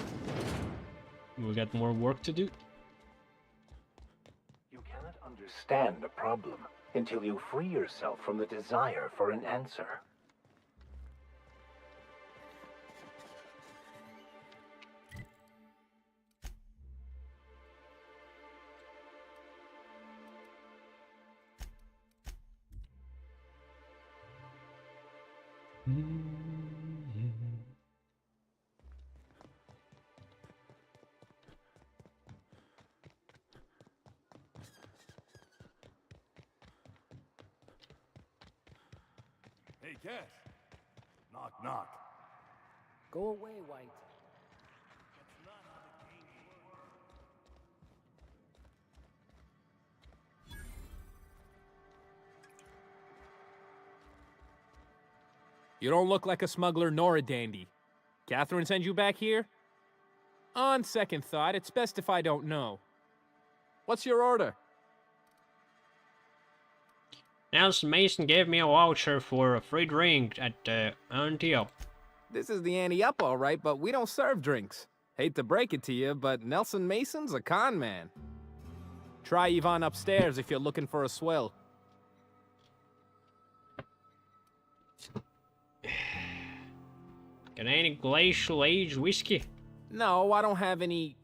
We got more work to do. You cannot understand a problem until you free yourself from the desire for an answer. Hey, Cass. Knock, knock. Go away, White. You don't look like a smuggler nor a dandy. Catherine sends you back here? On second thought, it's best if I don't know. What's your order? Nelson Mason gave me a voucher for a free drink at Antioch. This is the ante-up, all right, but we don't serve drinks. Hate to break it to you, but Nelson Mason's a con man. Try Yvonne upstairs if you're looking for a swell. Got any glacial age whiskey? No, I don't have any...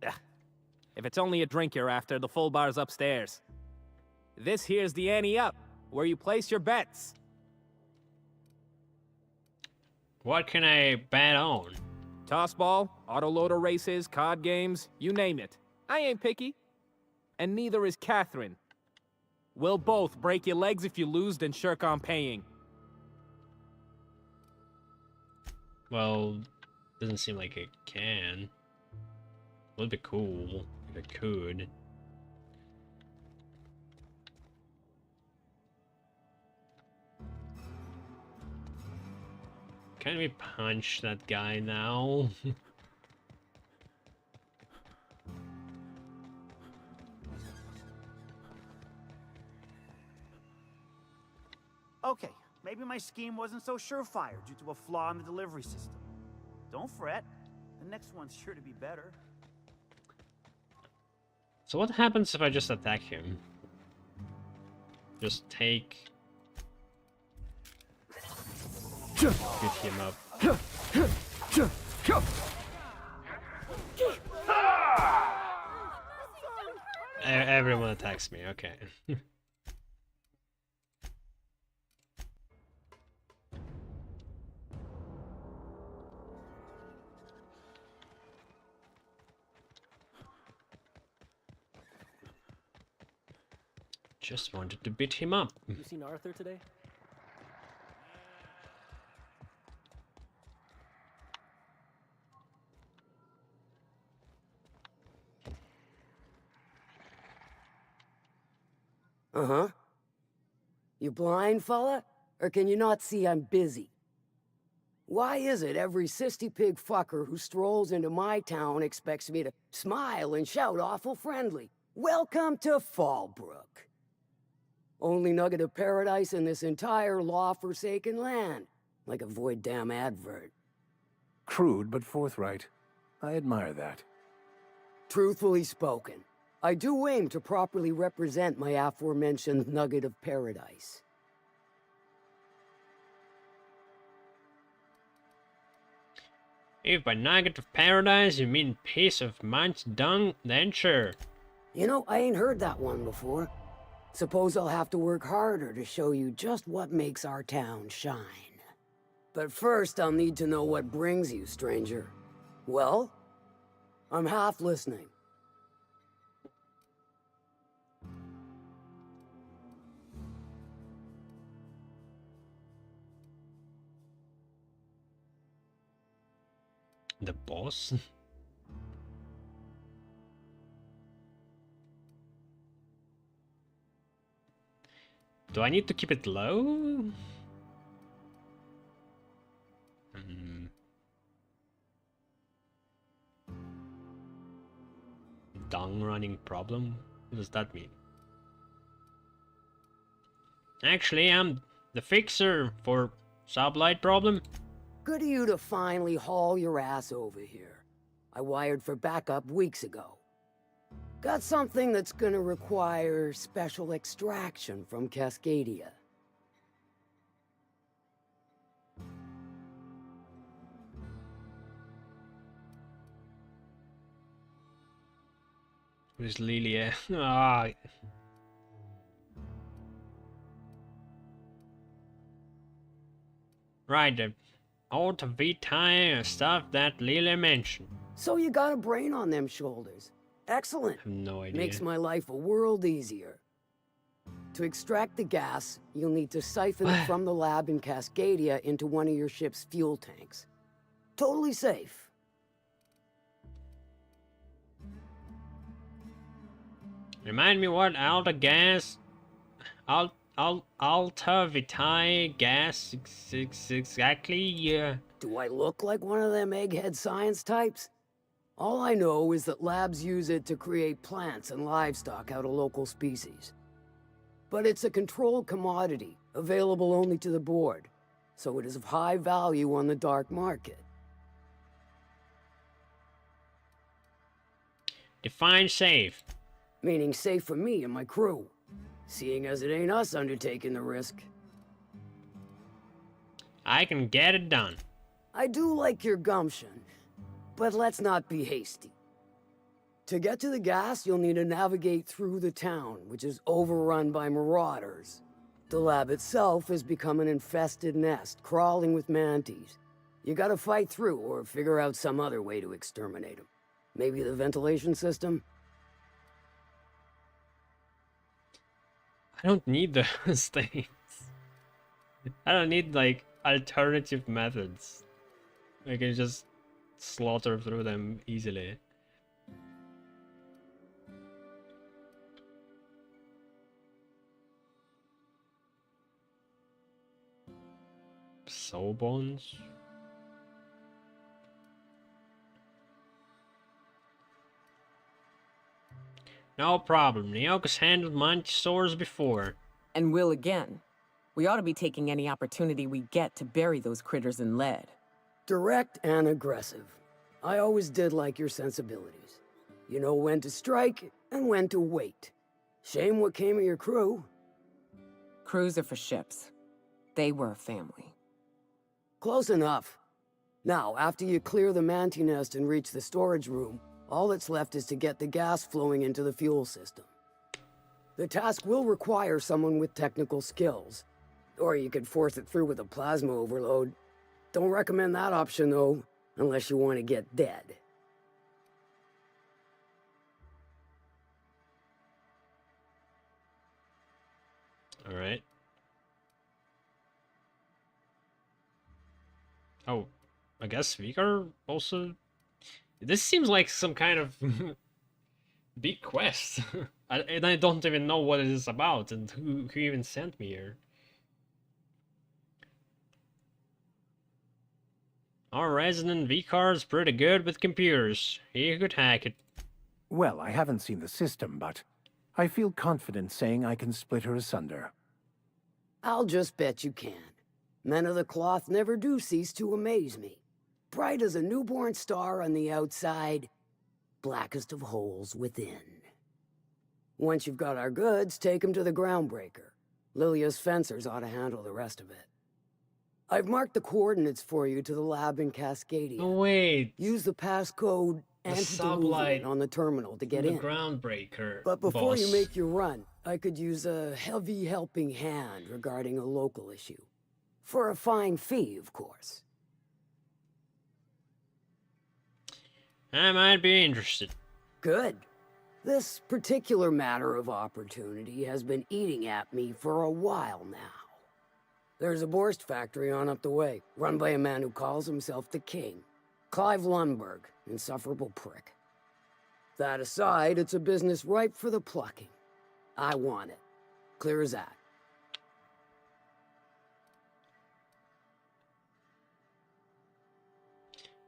Ugh. If it's only a drink you're after, the full bar's upstairs. This here's the ante-up, where you place your bets. What can I bet on? Tossball, autoloader races, card games, you name it. I ain't picky. And neither is Catherine. We'll both break your legs if you lose, then shirk on paying. Well, doesn't seem like it can. Would be cool if it could. Can we punch that guy now? Okay, maybe my scheme wasn't so surefire due to a flaw in the delivery system. Don't fret. The next one's sure to be better. So what happens if I just attack him? Just take... beat him up. Everyone attacks me, okay. Just wanted to beat him up. You seen Arthur today? Uh-huh. You blind, fella? Or can you not see I'm busy? Why is it every sissy pig fucker who strolls into my town expects me to smile and shout awful friendly? Welcome to Fallbrook. Only nugget of paradise in this entire law-forsaken land. Like a void damn advert. Crude but forthright. I admire that. Truthfully spoken, I do aim to properly represent my aforementioned nugget of paradise. If by nugget of paradise you mean piece of man's dung, then sure. You know, I ain't heard that one before. Suppose I'll have to work harder to show you just what makes our town shine. But first, I'll need to know what brings you, stranger. Well, I'm half listening. The boss? Do I need to keep it low? Dung running problem? What does that mean? Actually, I'm the fixer for sublight problem. Good of you to finally haul your ass over here. I wired for backup weeks ago. Got something that's gonna require special extraction from Cascadia. Who's Lilia? Ah. Right, the old V-time stuff that Lilia mentioned. So you got a brain on them shoulders. Excellent. I have no idea. Makes my life a world easier. To extract the gas, you'll need to siphon it from the lab in Cascadia into one of your ship's fuel tanks. Totally safe. Remind me what Alta gas... Alta Vitae gas exactly, yeah. Do I look like one of them egghead science types? All I know is that labs use it to create plants and livestock out of local species. But it's a controlled commodity, available only to the board, so it is of high value on the dark market. Define safe. Meaning safe for me and my crew, seeing as it ain't us undertaking the risk. I can get it done. I do like your gumption, but let's not be hasty. To get to the gas, you'll need to navigate through the town, which is overrun by marauders. The lab itself has become an infested nest, crawling with mantis. You gotta fight through or figure out some other way to exterminate them. Maybe the ventilation system? I don't need those things. I don't need, like, alternative methods. I can just slaughter through them easily. Soul bonds? No problem. Nyoka's handled Mantisaurs before. And will again. We ought to be taking any opportunity we get to bury those critters in lead. Direct and aggressive. I always did like your sensibilities. You know when to strike and when to wait. Shame what came of your crew. Crews are for ships. They were a family. Close enough. Now, after you clear the manti nest and reach the storage room, all that's left is to get the gas flowing into the fuel system. The task will require someone with technical skills. Or you could force it through with a plasma overload. Don't recommend that option, though, unless you want to get dead. Alright. Oh, I guess Vigar also... This seems like some kind of big quest. And I don't even know what it is about and who even sent me here. Our resident V-card's pretty good with computers. He could hack it. Well, I haven't seen the system, but I feel confident saying I can split her asunder. I'll just bet you can. Men of the cloth never do cease to amaze me. Bright as a newborn star on the outside, blackest of holes within. Once you've got our goods, take them to the groundbreaker. Lilia's fencers ought to handle the rest of it. I've marked the coordinates for you to the lab in Cascadia. Oh, wait. Use the passcode The Antediluvian on the terminal to get the in. groundbreaker. But before you boss. make your run, I could use a heavy helping hand regarding a local issue. For a fine fee, of course. I might be interested. Good. This particular matter of opportunity has been eating at me for a while now. There's a Borst factory on up the way, run by a man who calls himself the King. Clive Lundberg, insufferable prick. That aside, it's a business ripe for the plucking. I want it. Clear as that.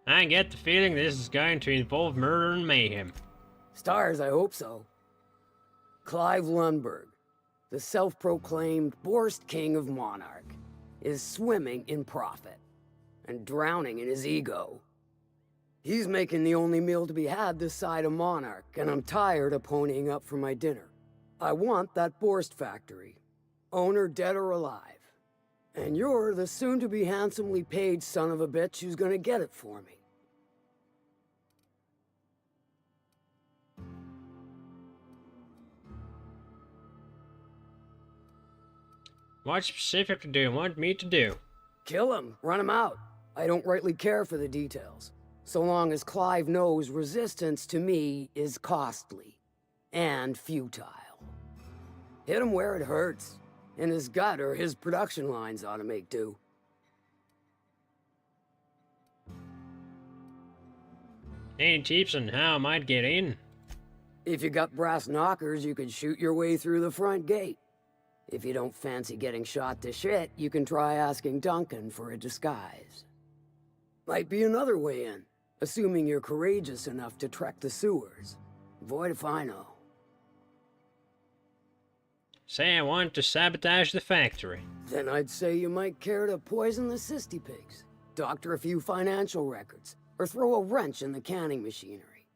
I get the feeling this is going to involve murder and mayhem. Stars, I hope so. Clive Lundberg, the self-proclaimed Borst King of Monarch, is swimming in profit and drowning in his ego. He's making the only meal to be had this side of Monarch, and I'm tired of ponying up for my dinner. I want that Borst factory, owner dead or alive. And you're the soon-to-be handsomely paid son of a bitch who's gonna get it for me. What specifically do you want me to do? Kill him, run him out. I don't rightly care for the details, so long as Clive knows resistance to me is costly and futile. Hit him where it hurts. In his gut, or his production lines ought to make do. Any tips on how I might get in? If you got brass knockers, you could shoot your way through the front gate. If you don't fancy getting shot to shit, you can try asking Duncan for a disguise. Might be another way in, assuming you're courageous enough to trek the sewers. Void if I know. Say I want to sabotage the factory. Then I'd say you might care to poison the cysty pigs, doctor a few financial records, or throw a wrench in the canning machinery.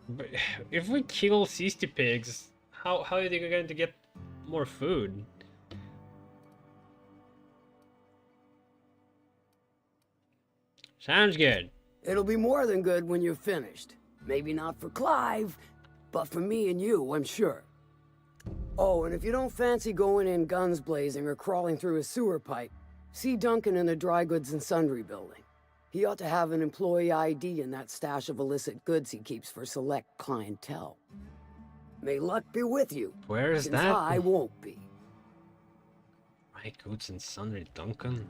But if we kill 60 pigs, how are they going to get more food? Sounds good. It'll be more than good when you're finished. Maybe not for Clive, but for me and you, I'm sure. Oh, and if you don't fancy going in guns blazing or crawling through a sewer pipe, see Duncan in the dry goods and sundry building. He ought to have an employee ID in that stash of illicit goods he keeps for select clientele. May luck be with you. Where is since that? I won't be. My goods and sundry, Duncan.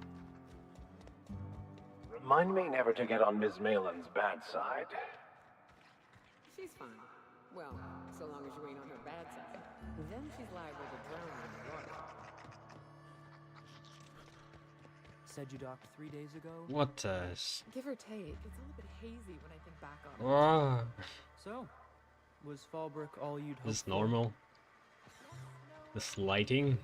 Remind me never to get on Ms. Malin's bad side. She's fine. Well, so long as you ain't on her bad side. Then she's liable to drown in the water. Said you docked 3 days ago? What Give or take. It's all a bit hazy when I think back on it. Oh, So, was Fallbrook all you'd hoped is this for? normal? This lighting?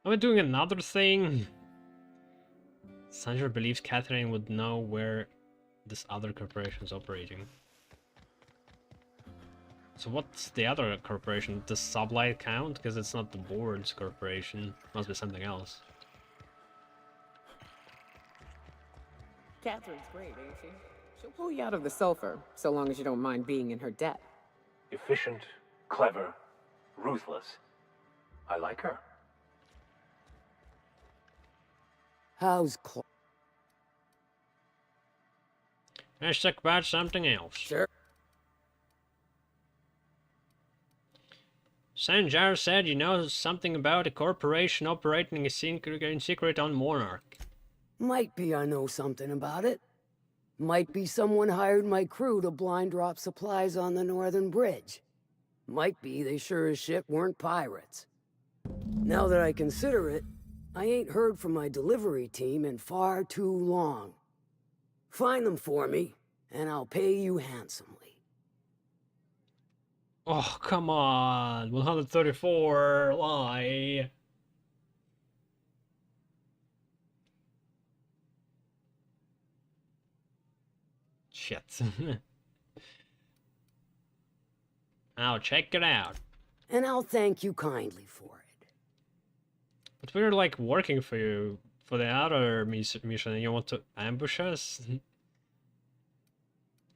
Am I doing another thing? Sandra believes Catherine would know where this other corporation is operating. So what's the other corporation? Does Sublight count? Because it's not the board's corporation. Must be something else. Catherine's great, ain't she? She'll pull you out of the sulfur, so long as you don't mind being in her debt. Efficient, clever, ruthless. I like her. How's Let's talk about something else. Sure. Sanjar said you know something about a corporation operating in secret on Monarch. Might be I know something about it. Might be someone hired my crew to blind drop supplies on the northern bridge. Might be they sure as shit weren't pirates. Now that I consider it, I ain't heard from my delivery team in far too long. Find them for me, and I'll pay you handsomely. Oh, come on. 134. Lie. Shit. I'll check it out. And I'll thank you kindly for it. But we're like working for you for the other mission and you want to ambush us?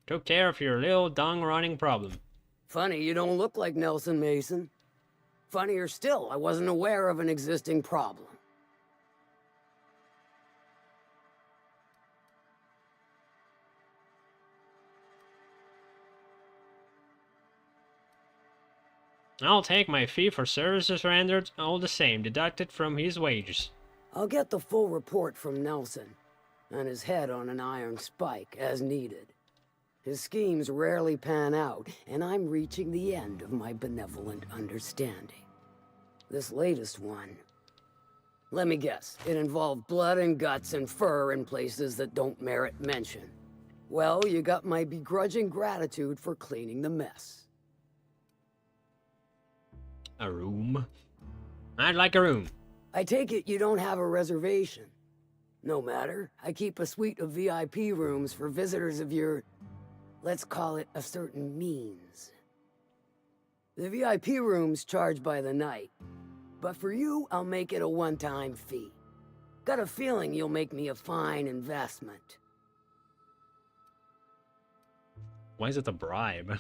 Took care of your little dung running problem. Funny you don't look like Nelson Mason. Funnier still, I wasn't aware of an existing problem. I'll take my fee for services rendered all the same, deducted from his wages. I'll get the full report from Nelson, and his head on an iron spike, as needed. His schemes rarely pan out, and I'm reaching the end of my benevolent understanding. This latest one... Let me guess, it involved blood and guts and fur in places that don't merit mention. Well, you got my begrudging gratitude for cleaning the mess. A room? I'd like a room. I take it you don't have a reservation. No matter, I keep a suite of VIP rooms for visitors of your... let's call it a certain means. The VIP rooms charge by the night. But for you, I'll make it a one-time fee. Got a feeling you'll make me a fine investment. Why is it a bribe?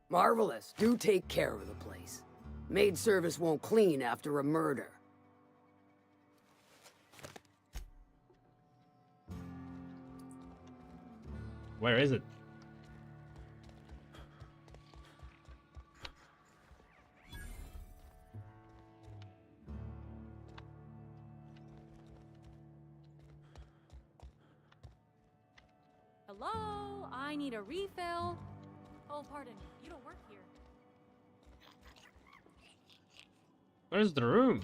Marvelous. Do take care of the place. Maid service won't clean after a murder. Where is it? Hello? I need a refill. Oh, pardon. You don't work here. Where's the room?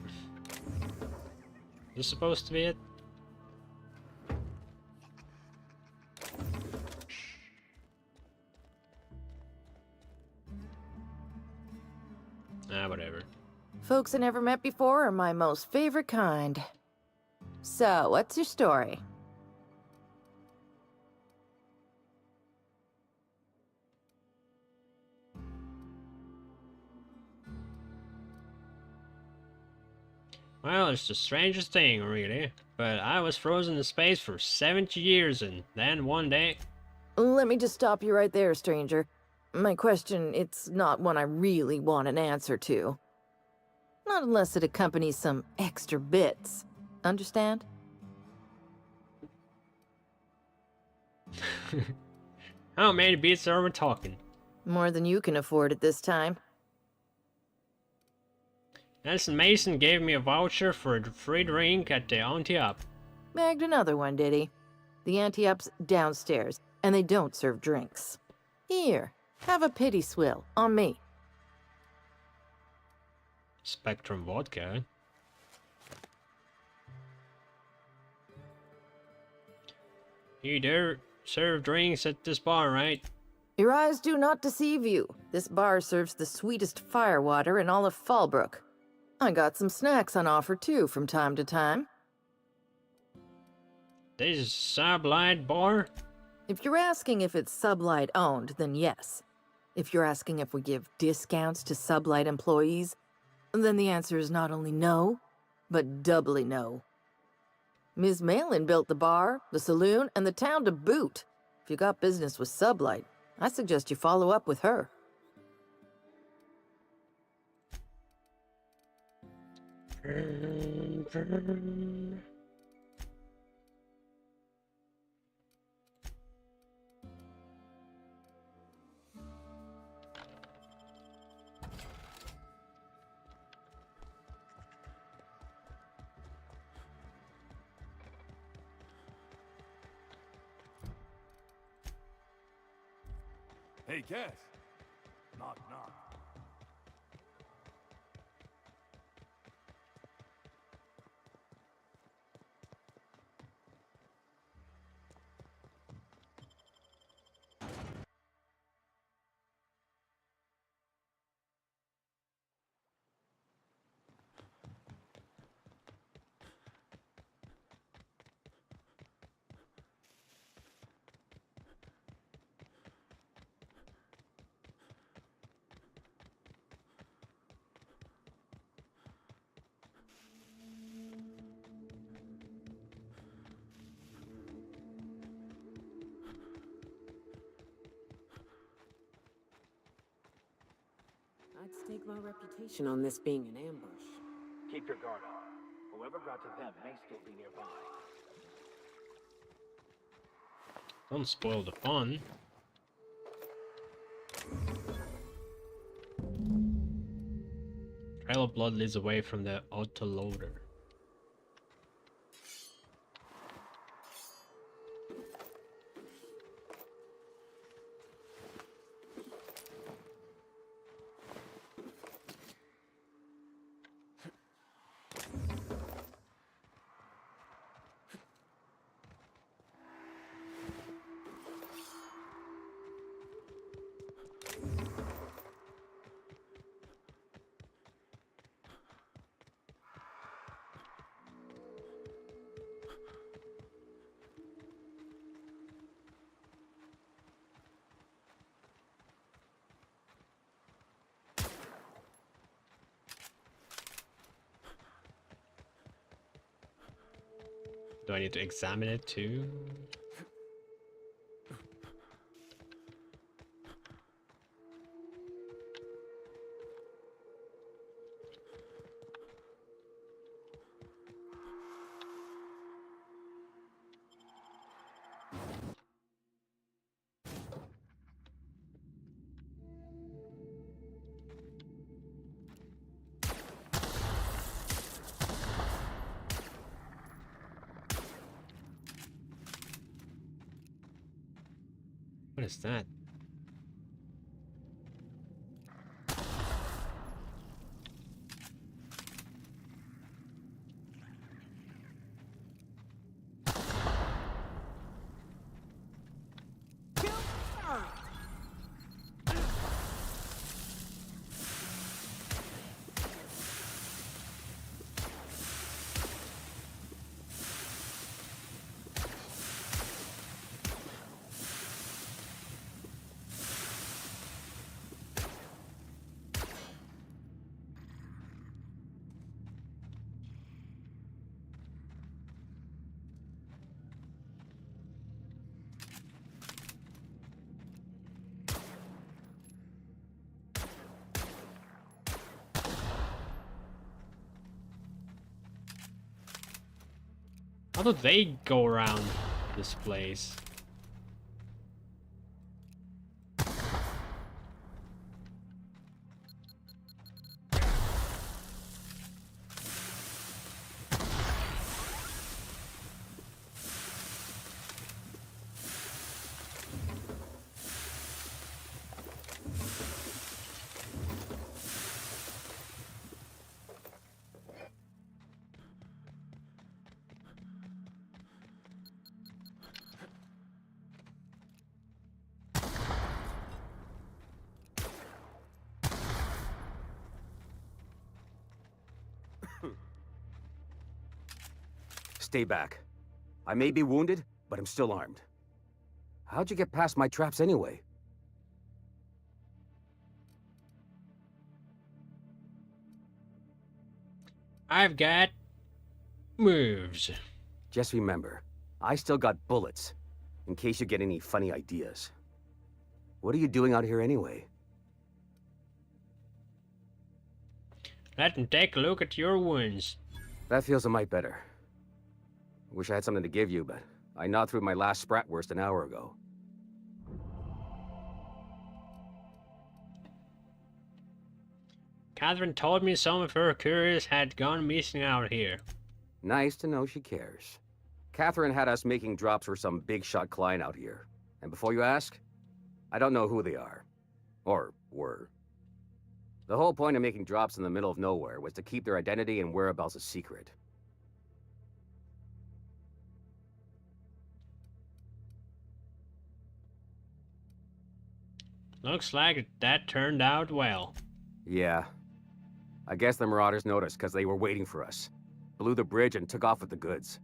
Is this supposed to be it? Ah, whatever. Folks I never met before are my most favorite kind. So, what's your story? Well, it's the strangest thing, really. But I was frozen in space for 70 years, and then one day... Let me just stop you right there, stranger. My question, it's not one I really want an answer to. Not unless it accompanies some extra bits. Understand? How many bits are we talking? More than you can afford at this time. Nelson Mason gave me a voucher for a free drink at the Anti-Up. Bagged another one, did he? The Anti-Up's downstairs, and they don't serve drinks. Here, have a pity swill, on me. Spectrum vodka. You do serve drinks at this bar, right? Your eyes do not deceive you. This bar serves the sweetest firewater in all of Fallbrook. I got some snacks on offer too from time to time. This is Sublight bar? If you're asking if it's Sublight owned, then yes. If you're asking if we give discounts to Sublight employees, then the answer is not only no, but doubly no. Ms. Malin built the bar, the saloon, and the town to boot. If you got business with Sublight, I suggest you follow up with her. Hey, Cass. Knock, knock. I'd stake my reputation on this being an ambush. Keep your guard up. Whoever got to them may still be nearby. Don't spoil the fun. Trail of blood leads away from the autoloader. Do I need to examine it too? What is that? How do they go around this place? Stay back. I may be wounded, but I'm still armed. How'd you get past my traps anyway? I've got moves. Just remember, I still got bullets, in case you get any funny ideas. What are you doing out here anyway? Let me take a look at your wounds. That feels a mite better. Wish I had something to give you, but I gnawed through my last Spratwurst an hour ago. Catherine told me some of her couriers had gone missing out here. Nice to know she cares. Catherine had us making drops for some big shot client out here. And before you ask, I don't know who they are. Or were. The whole point of making drops in the middle of nowhere was to keep their identity and whereabouts a secret. Looks like that turned out well. Yeah. I guess the Marauders noticed because they were waiting for us. Blew the bridge and took off with the goods.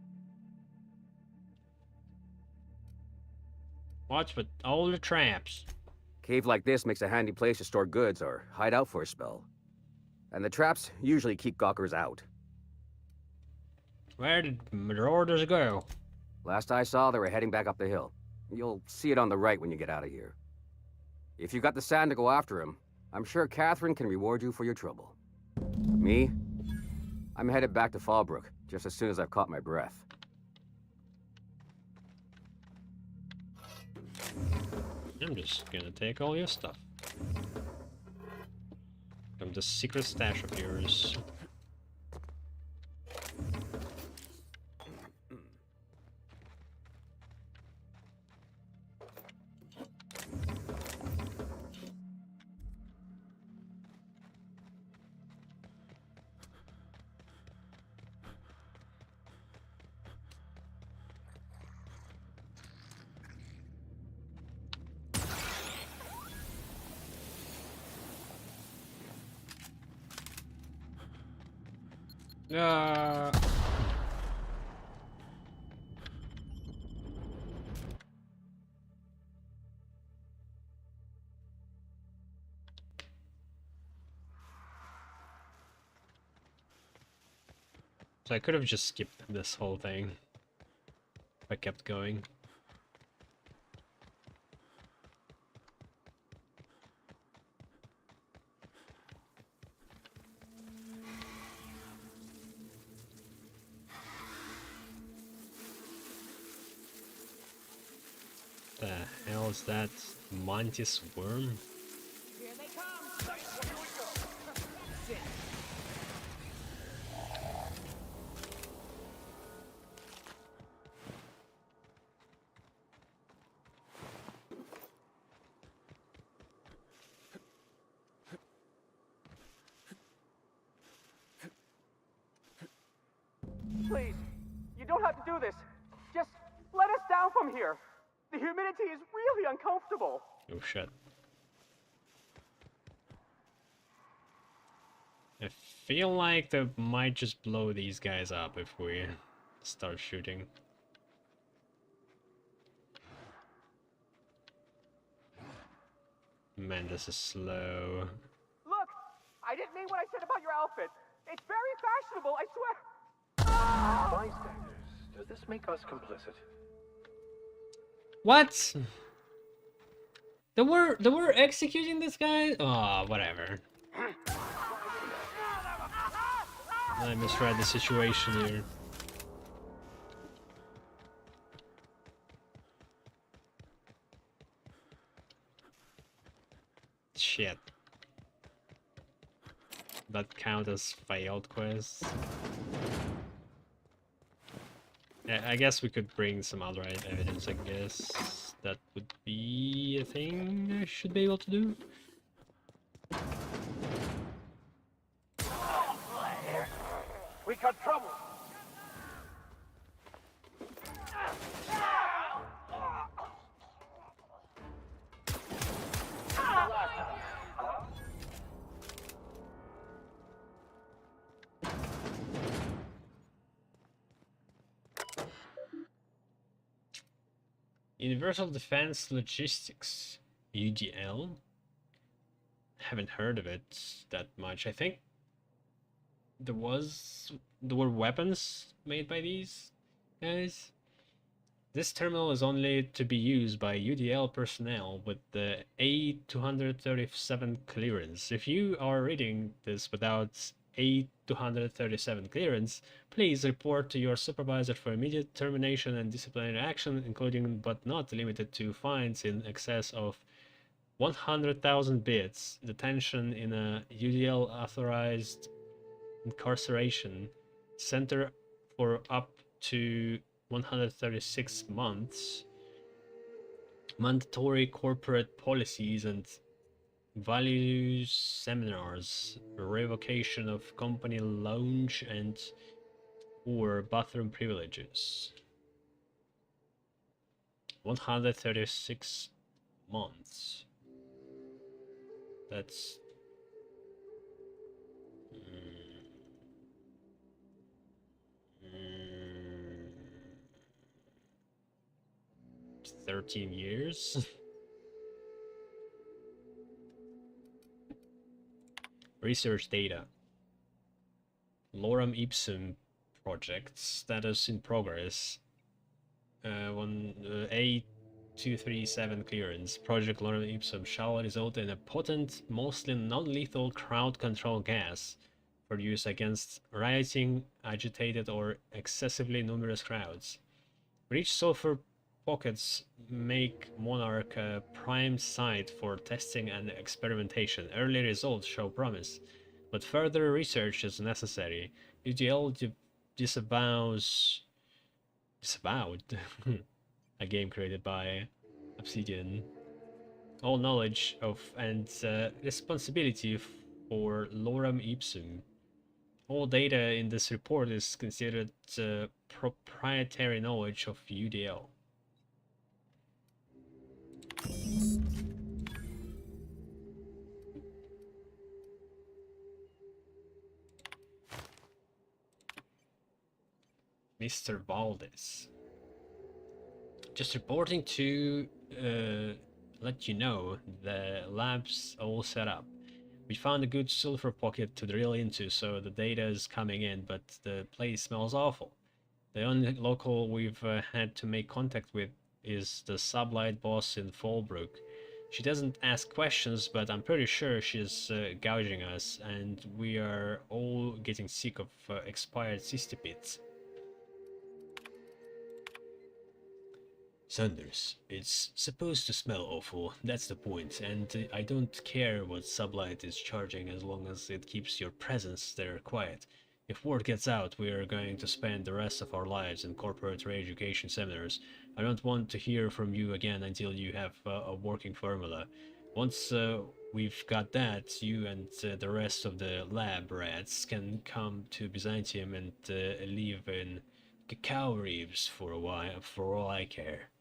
What's with all the traps? Cave like this makes a handy place to store goods or hide out for a spell. And the traps usually keep gawkers out. Where did Marauders go? Last I saw, they were heading back up the hill. You'll see it on the right when you get out of here. If you got the sand to go after him, I'm sure Catherine can reward you for your trouble. Me? I'm headed back to Fallbrook, just as soon as I've caught my breath. I'm just gonna take all your stuff. From the secret stash of yours. So I could have just skipped this whole thing if I kept going. The hell is that? Mantis worm? Here they come! Here we go! Sit. Please, you don't have to do this. Just let us down from here. The humidity is really uncomfortable. Oh shit. I feel like they might just blow these guys up if we start shooting. Man, this is slow. Look, I didn't mean what I said about your outfit. It's very fashionable, I swear. Bystanders, does this make us complicit? What? They were executing this guy? Oh, whatever. I misread the situation here. Shit. That count as failed quests. Yeah, I guess we could bring some other evidence, I guess. That would be a thing I should be able to do. We got trouble. Universal Defense Logistics, UDL. Haven't heard of it that much. I think there were weapons made by these. Guys, this terminal is only to be used by UDL personnel with the A237 clearance. If you are reading this without A237 clearance, please report to your supervisor for immediate termination and disciplinary action, including but not limited to fines in excess of 100,000 bits, detention in a UDL authorized incarceration center for up to 136 months, mandatory corporate policies and values seminars, revocation of company lounge and or bathroom privileges. 136 months. That's 13 years. Research data. Lorem Ipsum project status in progress. A237 clearance. Project Lorem Ipsum shall result in a potent, mostly non-lethal crowd control gas for use against rioting, agitated, or excessively numerous crowds. Rich sulfur pockets make Monarch a prime site for testing and experimentation. Early results show promise, but further research is necessary. UDL disavowed a game created by Obsidian all knowledge of and responsibility for Lorem Ipsum. All data in this report is considered proprietary knowledge of UDL. Mr. Valdez. Just reporting to let you know the lab's all set up. We found a good sulfur pocket to drill into, so the data is coming in, but the place smells awful. The only local we've had to make contact with is the sublight boss in Fallbrook. She doesn't ask questions, but I'm pretty sure she's gouging us, and we are all getting sick of expired cystipits. Sanders, it's supposed to smell awful, that's the point, and I don't care what Sublight is charging as long as it keeps your presence there quiet. If word gets out, we are going to spend the rest of our lives in corporate re-education seminars. I don't want to hear from you again until you have a working formula. Once we've got that, you and the rest of the lab rats can come to Byzantium and live in cacao reefs for a while, for all I care.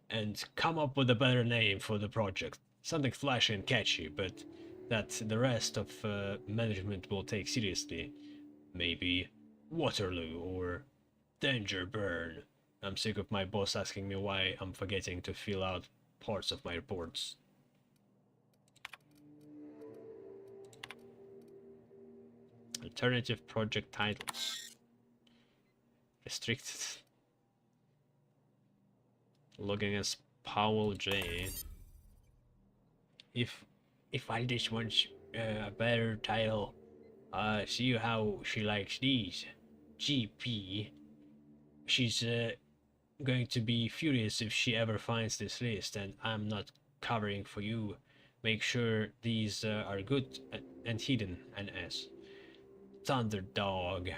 And come up with a better name for the project. Something flashy and catchy, but that the rest of management will take seriously. Maybe Waterloo or Danger Burn. I'm sick of my boss asking me why I'm forgetting to fill out parts of my reports. Alternative project titles. Restricted. Logging as Powell J. If Aldous wants a better title, see how she likes these. GP. She's going to be furious if she ever finds this list, and I'm not covering for you. Make sure these are good and hidden, NS. Thunderdog.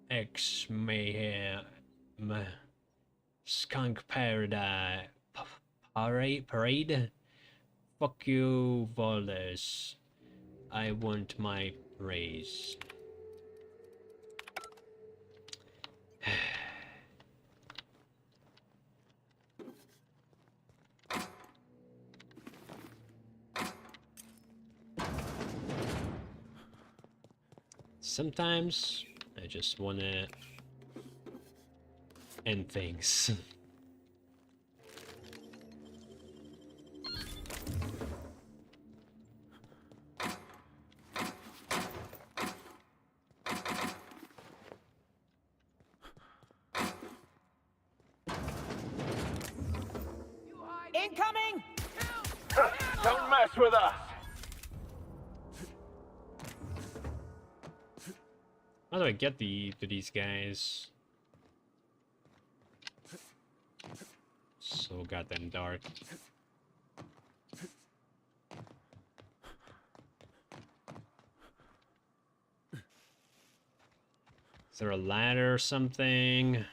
X Mayhem. Skunk Paradise. Parade? Fuck you, Valdez. I want my raise. Sometimes I just wanna end things. mess with us! How do I get to these guys? So goddamn dark. Is there a ladder or something?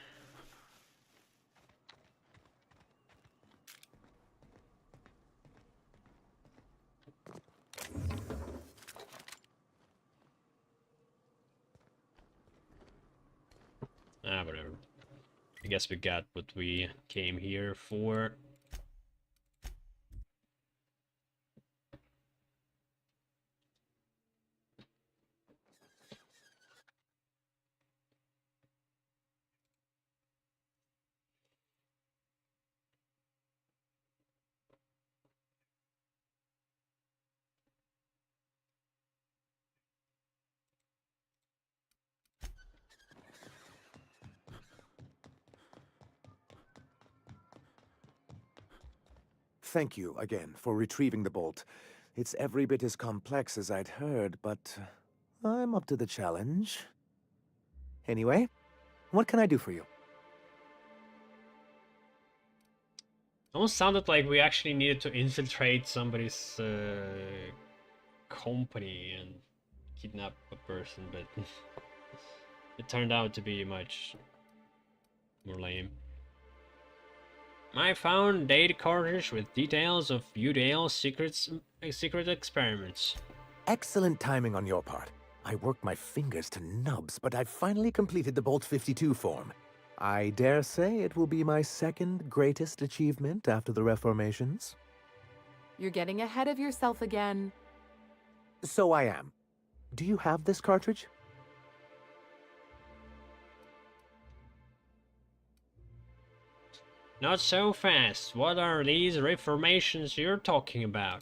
Ah, whatever. I guess we got what we came here for. Thank you again for retrieving the bolt. It's every bit as complex as I'd heard, but I'm up to the challenge. Anyway, what can I do for you? Almost sounded like we actually needed to infiltrate somebody's company and kidnap a person, but it turned out to be much more lame. I found data cartridge with details of UDL secret experiments. Excellent timing on your part. I worked my fingers to nubs, but I've finally completed the Bolt 52 form. I dare say it will be my second greatest achievement after the Reformations. You're getting ahead of yourself again. So I am. Do you have this cartridge? Not so fast. What are these reformations you're talking about?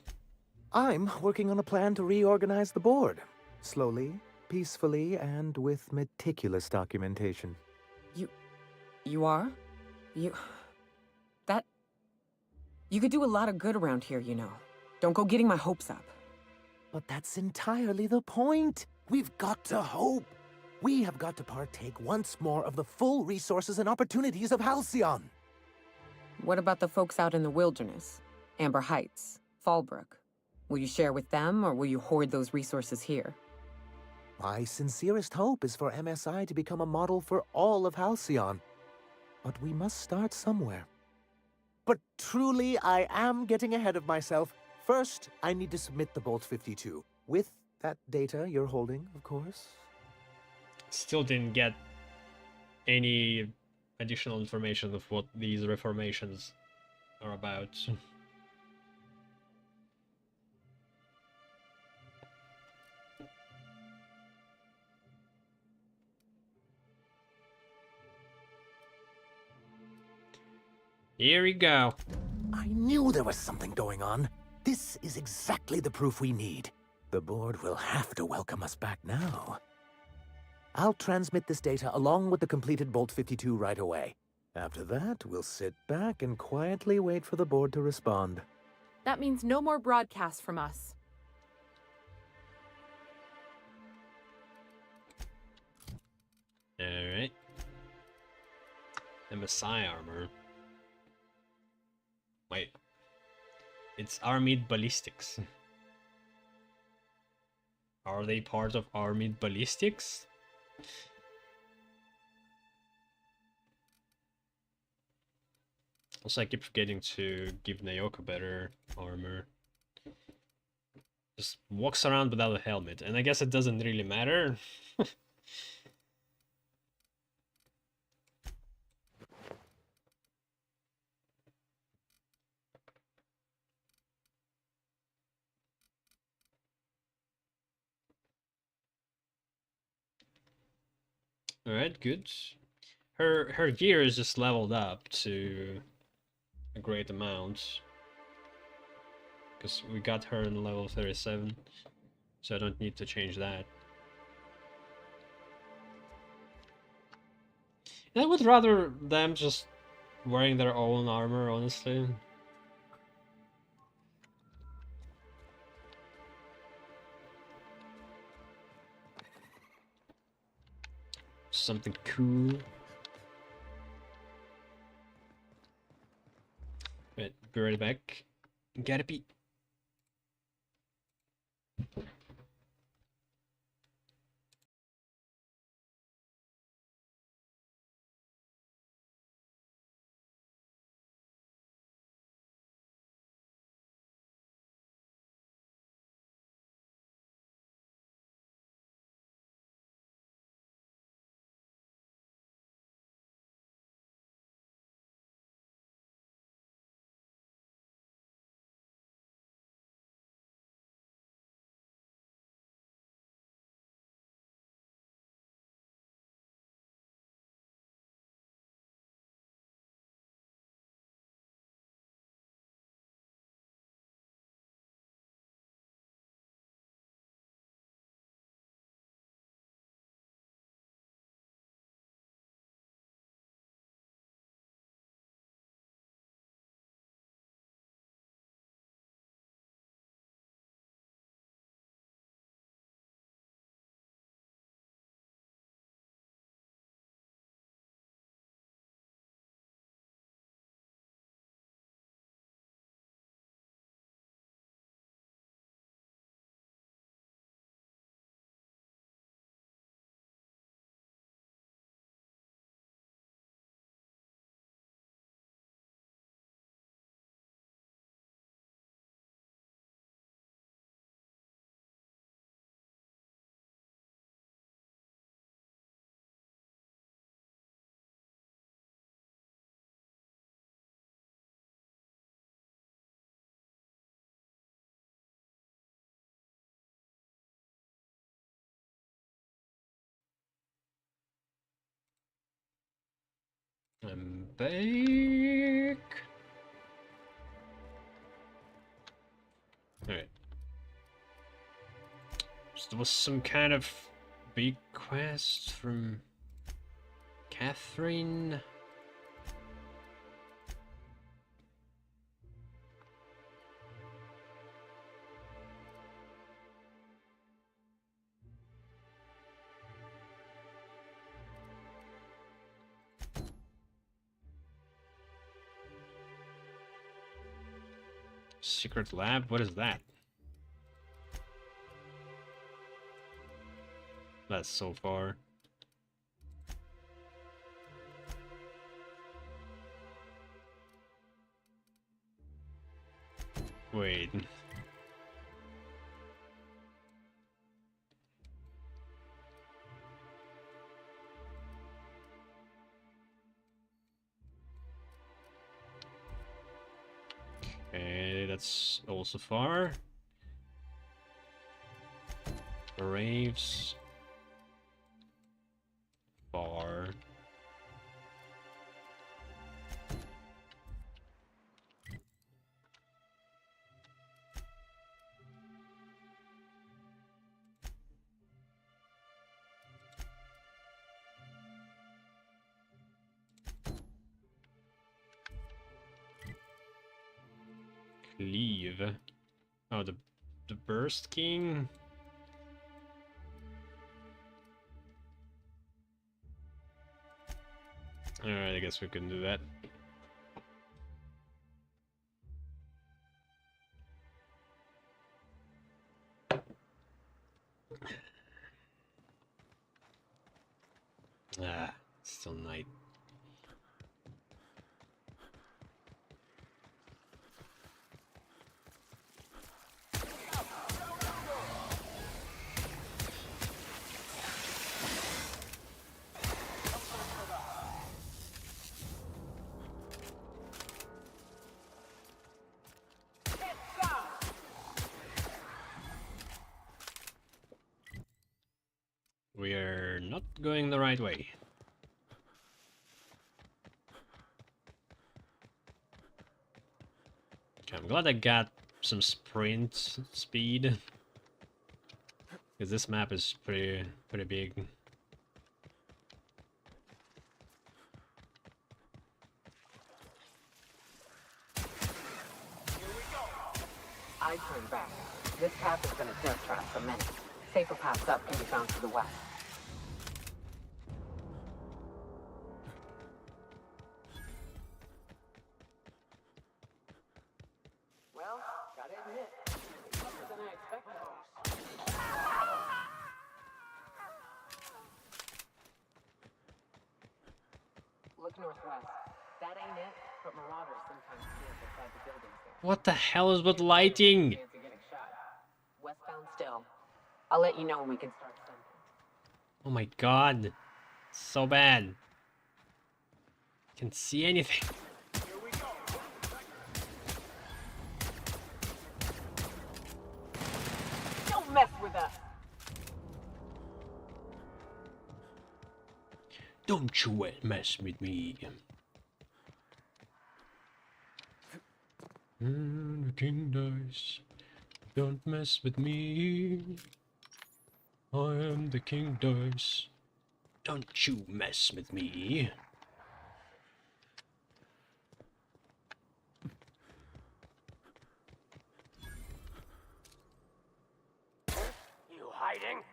I'm working on a plan to reorganize the board. Slowly, peacefully, and with meticulous documentation. You are? You could do a lot of good around here, you know. Don't go getting my hopes up. But that's entirely the point. We've got to hope. We have got to partake once more of the full resources and opportunities of Halcyon. What about the folks out in the wilderness? Amber Heights, Fallbrook. Will you share with them, or will you hoard those resources here? My sincerest hope is for MSI to become a model for all of Halcyon. But we must start somewhere. But truly, I am getting ahead of myself. First, I need to submit the Bolt 52. With that data you're holding, of course. Still didn't get any additional information of what these reformations are about. Here we go. I knew there was something going on. This is exactly the proof we need. The board will have to welcome us back now. I'll transmit this data along with the completed Bolt 52 right away. After that, we'll sit back and quietly wait for the board to respond. That means no more broadcasts from us. Alright. MSI armor. Wait. It's Armored Ballistics. Are they part of Armored Ballistics? Also, I keep forgetting to give Naoko better armor. Just walks around without a helmet, and I guess it doesn't really matter. Alright, good. Her gear is just leveled up to a great amount. Because we got her in level 37. So I don't need to change that. And I would rather them just wearing their own armor, honestly. something cool. But be right back. Gotta pee. I'm back. Alright. So there was some kind of big quest from Catherine. Secret lab? What is that? That's so far. Wait. Okay, that's also far. Braves. Far. Cleave. Oh, the Burst King? Alright, I guess we can do that. Ah, still night. We are not going the right way. Okay, I'm glad I got some sprint speed. Because this map is pretty big. I turn back. This path has been a death trap for many. Safer paths up can be found to the west. northwest. That ain't it, but marauders sometimes camp inside the buildings there. What the hell is with lighting? Chance of getting shot. Westbound still. I'll let you know when we can start sending. Oh my god. So bad. Can't see anything. Don't mess with us! Don't you mess with me. The king dies. Don't mess with me. I am the king dies. Don't you mess with me. You hiding?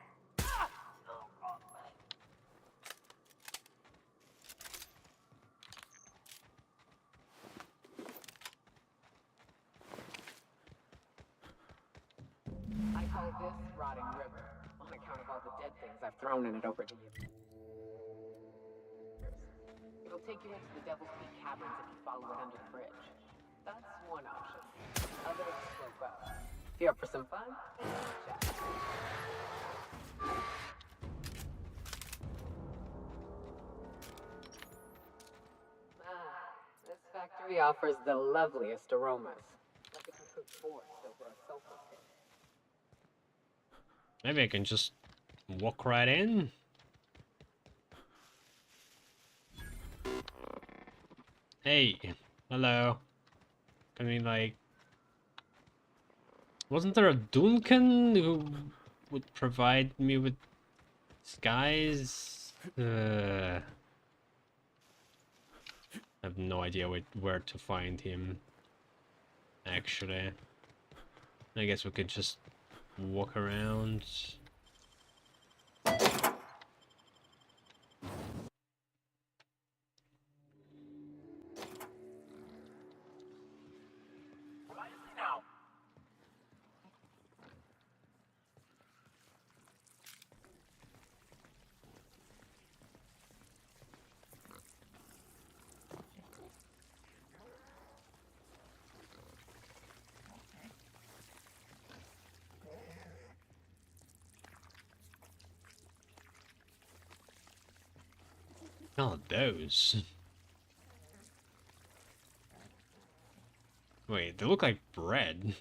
I call this Rotting River, on account of all the dead things I've thrown in it over the years. It'll take you into the Devil's Peak Caverns if you follow it under the bridge. That's one option. Others slope up. If you're up for some fun, chat. This factory offers the loveliest aromas. Like if you cooked forest over a sulfur pit. Maybe I can just walk right in. Hey, hello. I mean, like, wasn't there a Duncan who would provide me with skies? I have no idea where to find him. Actually, I guess we could just walk around. Oh, those. Wait, they look like bread.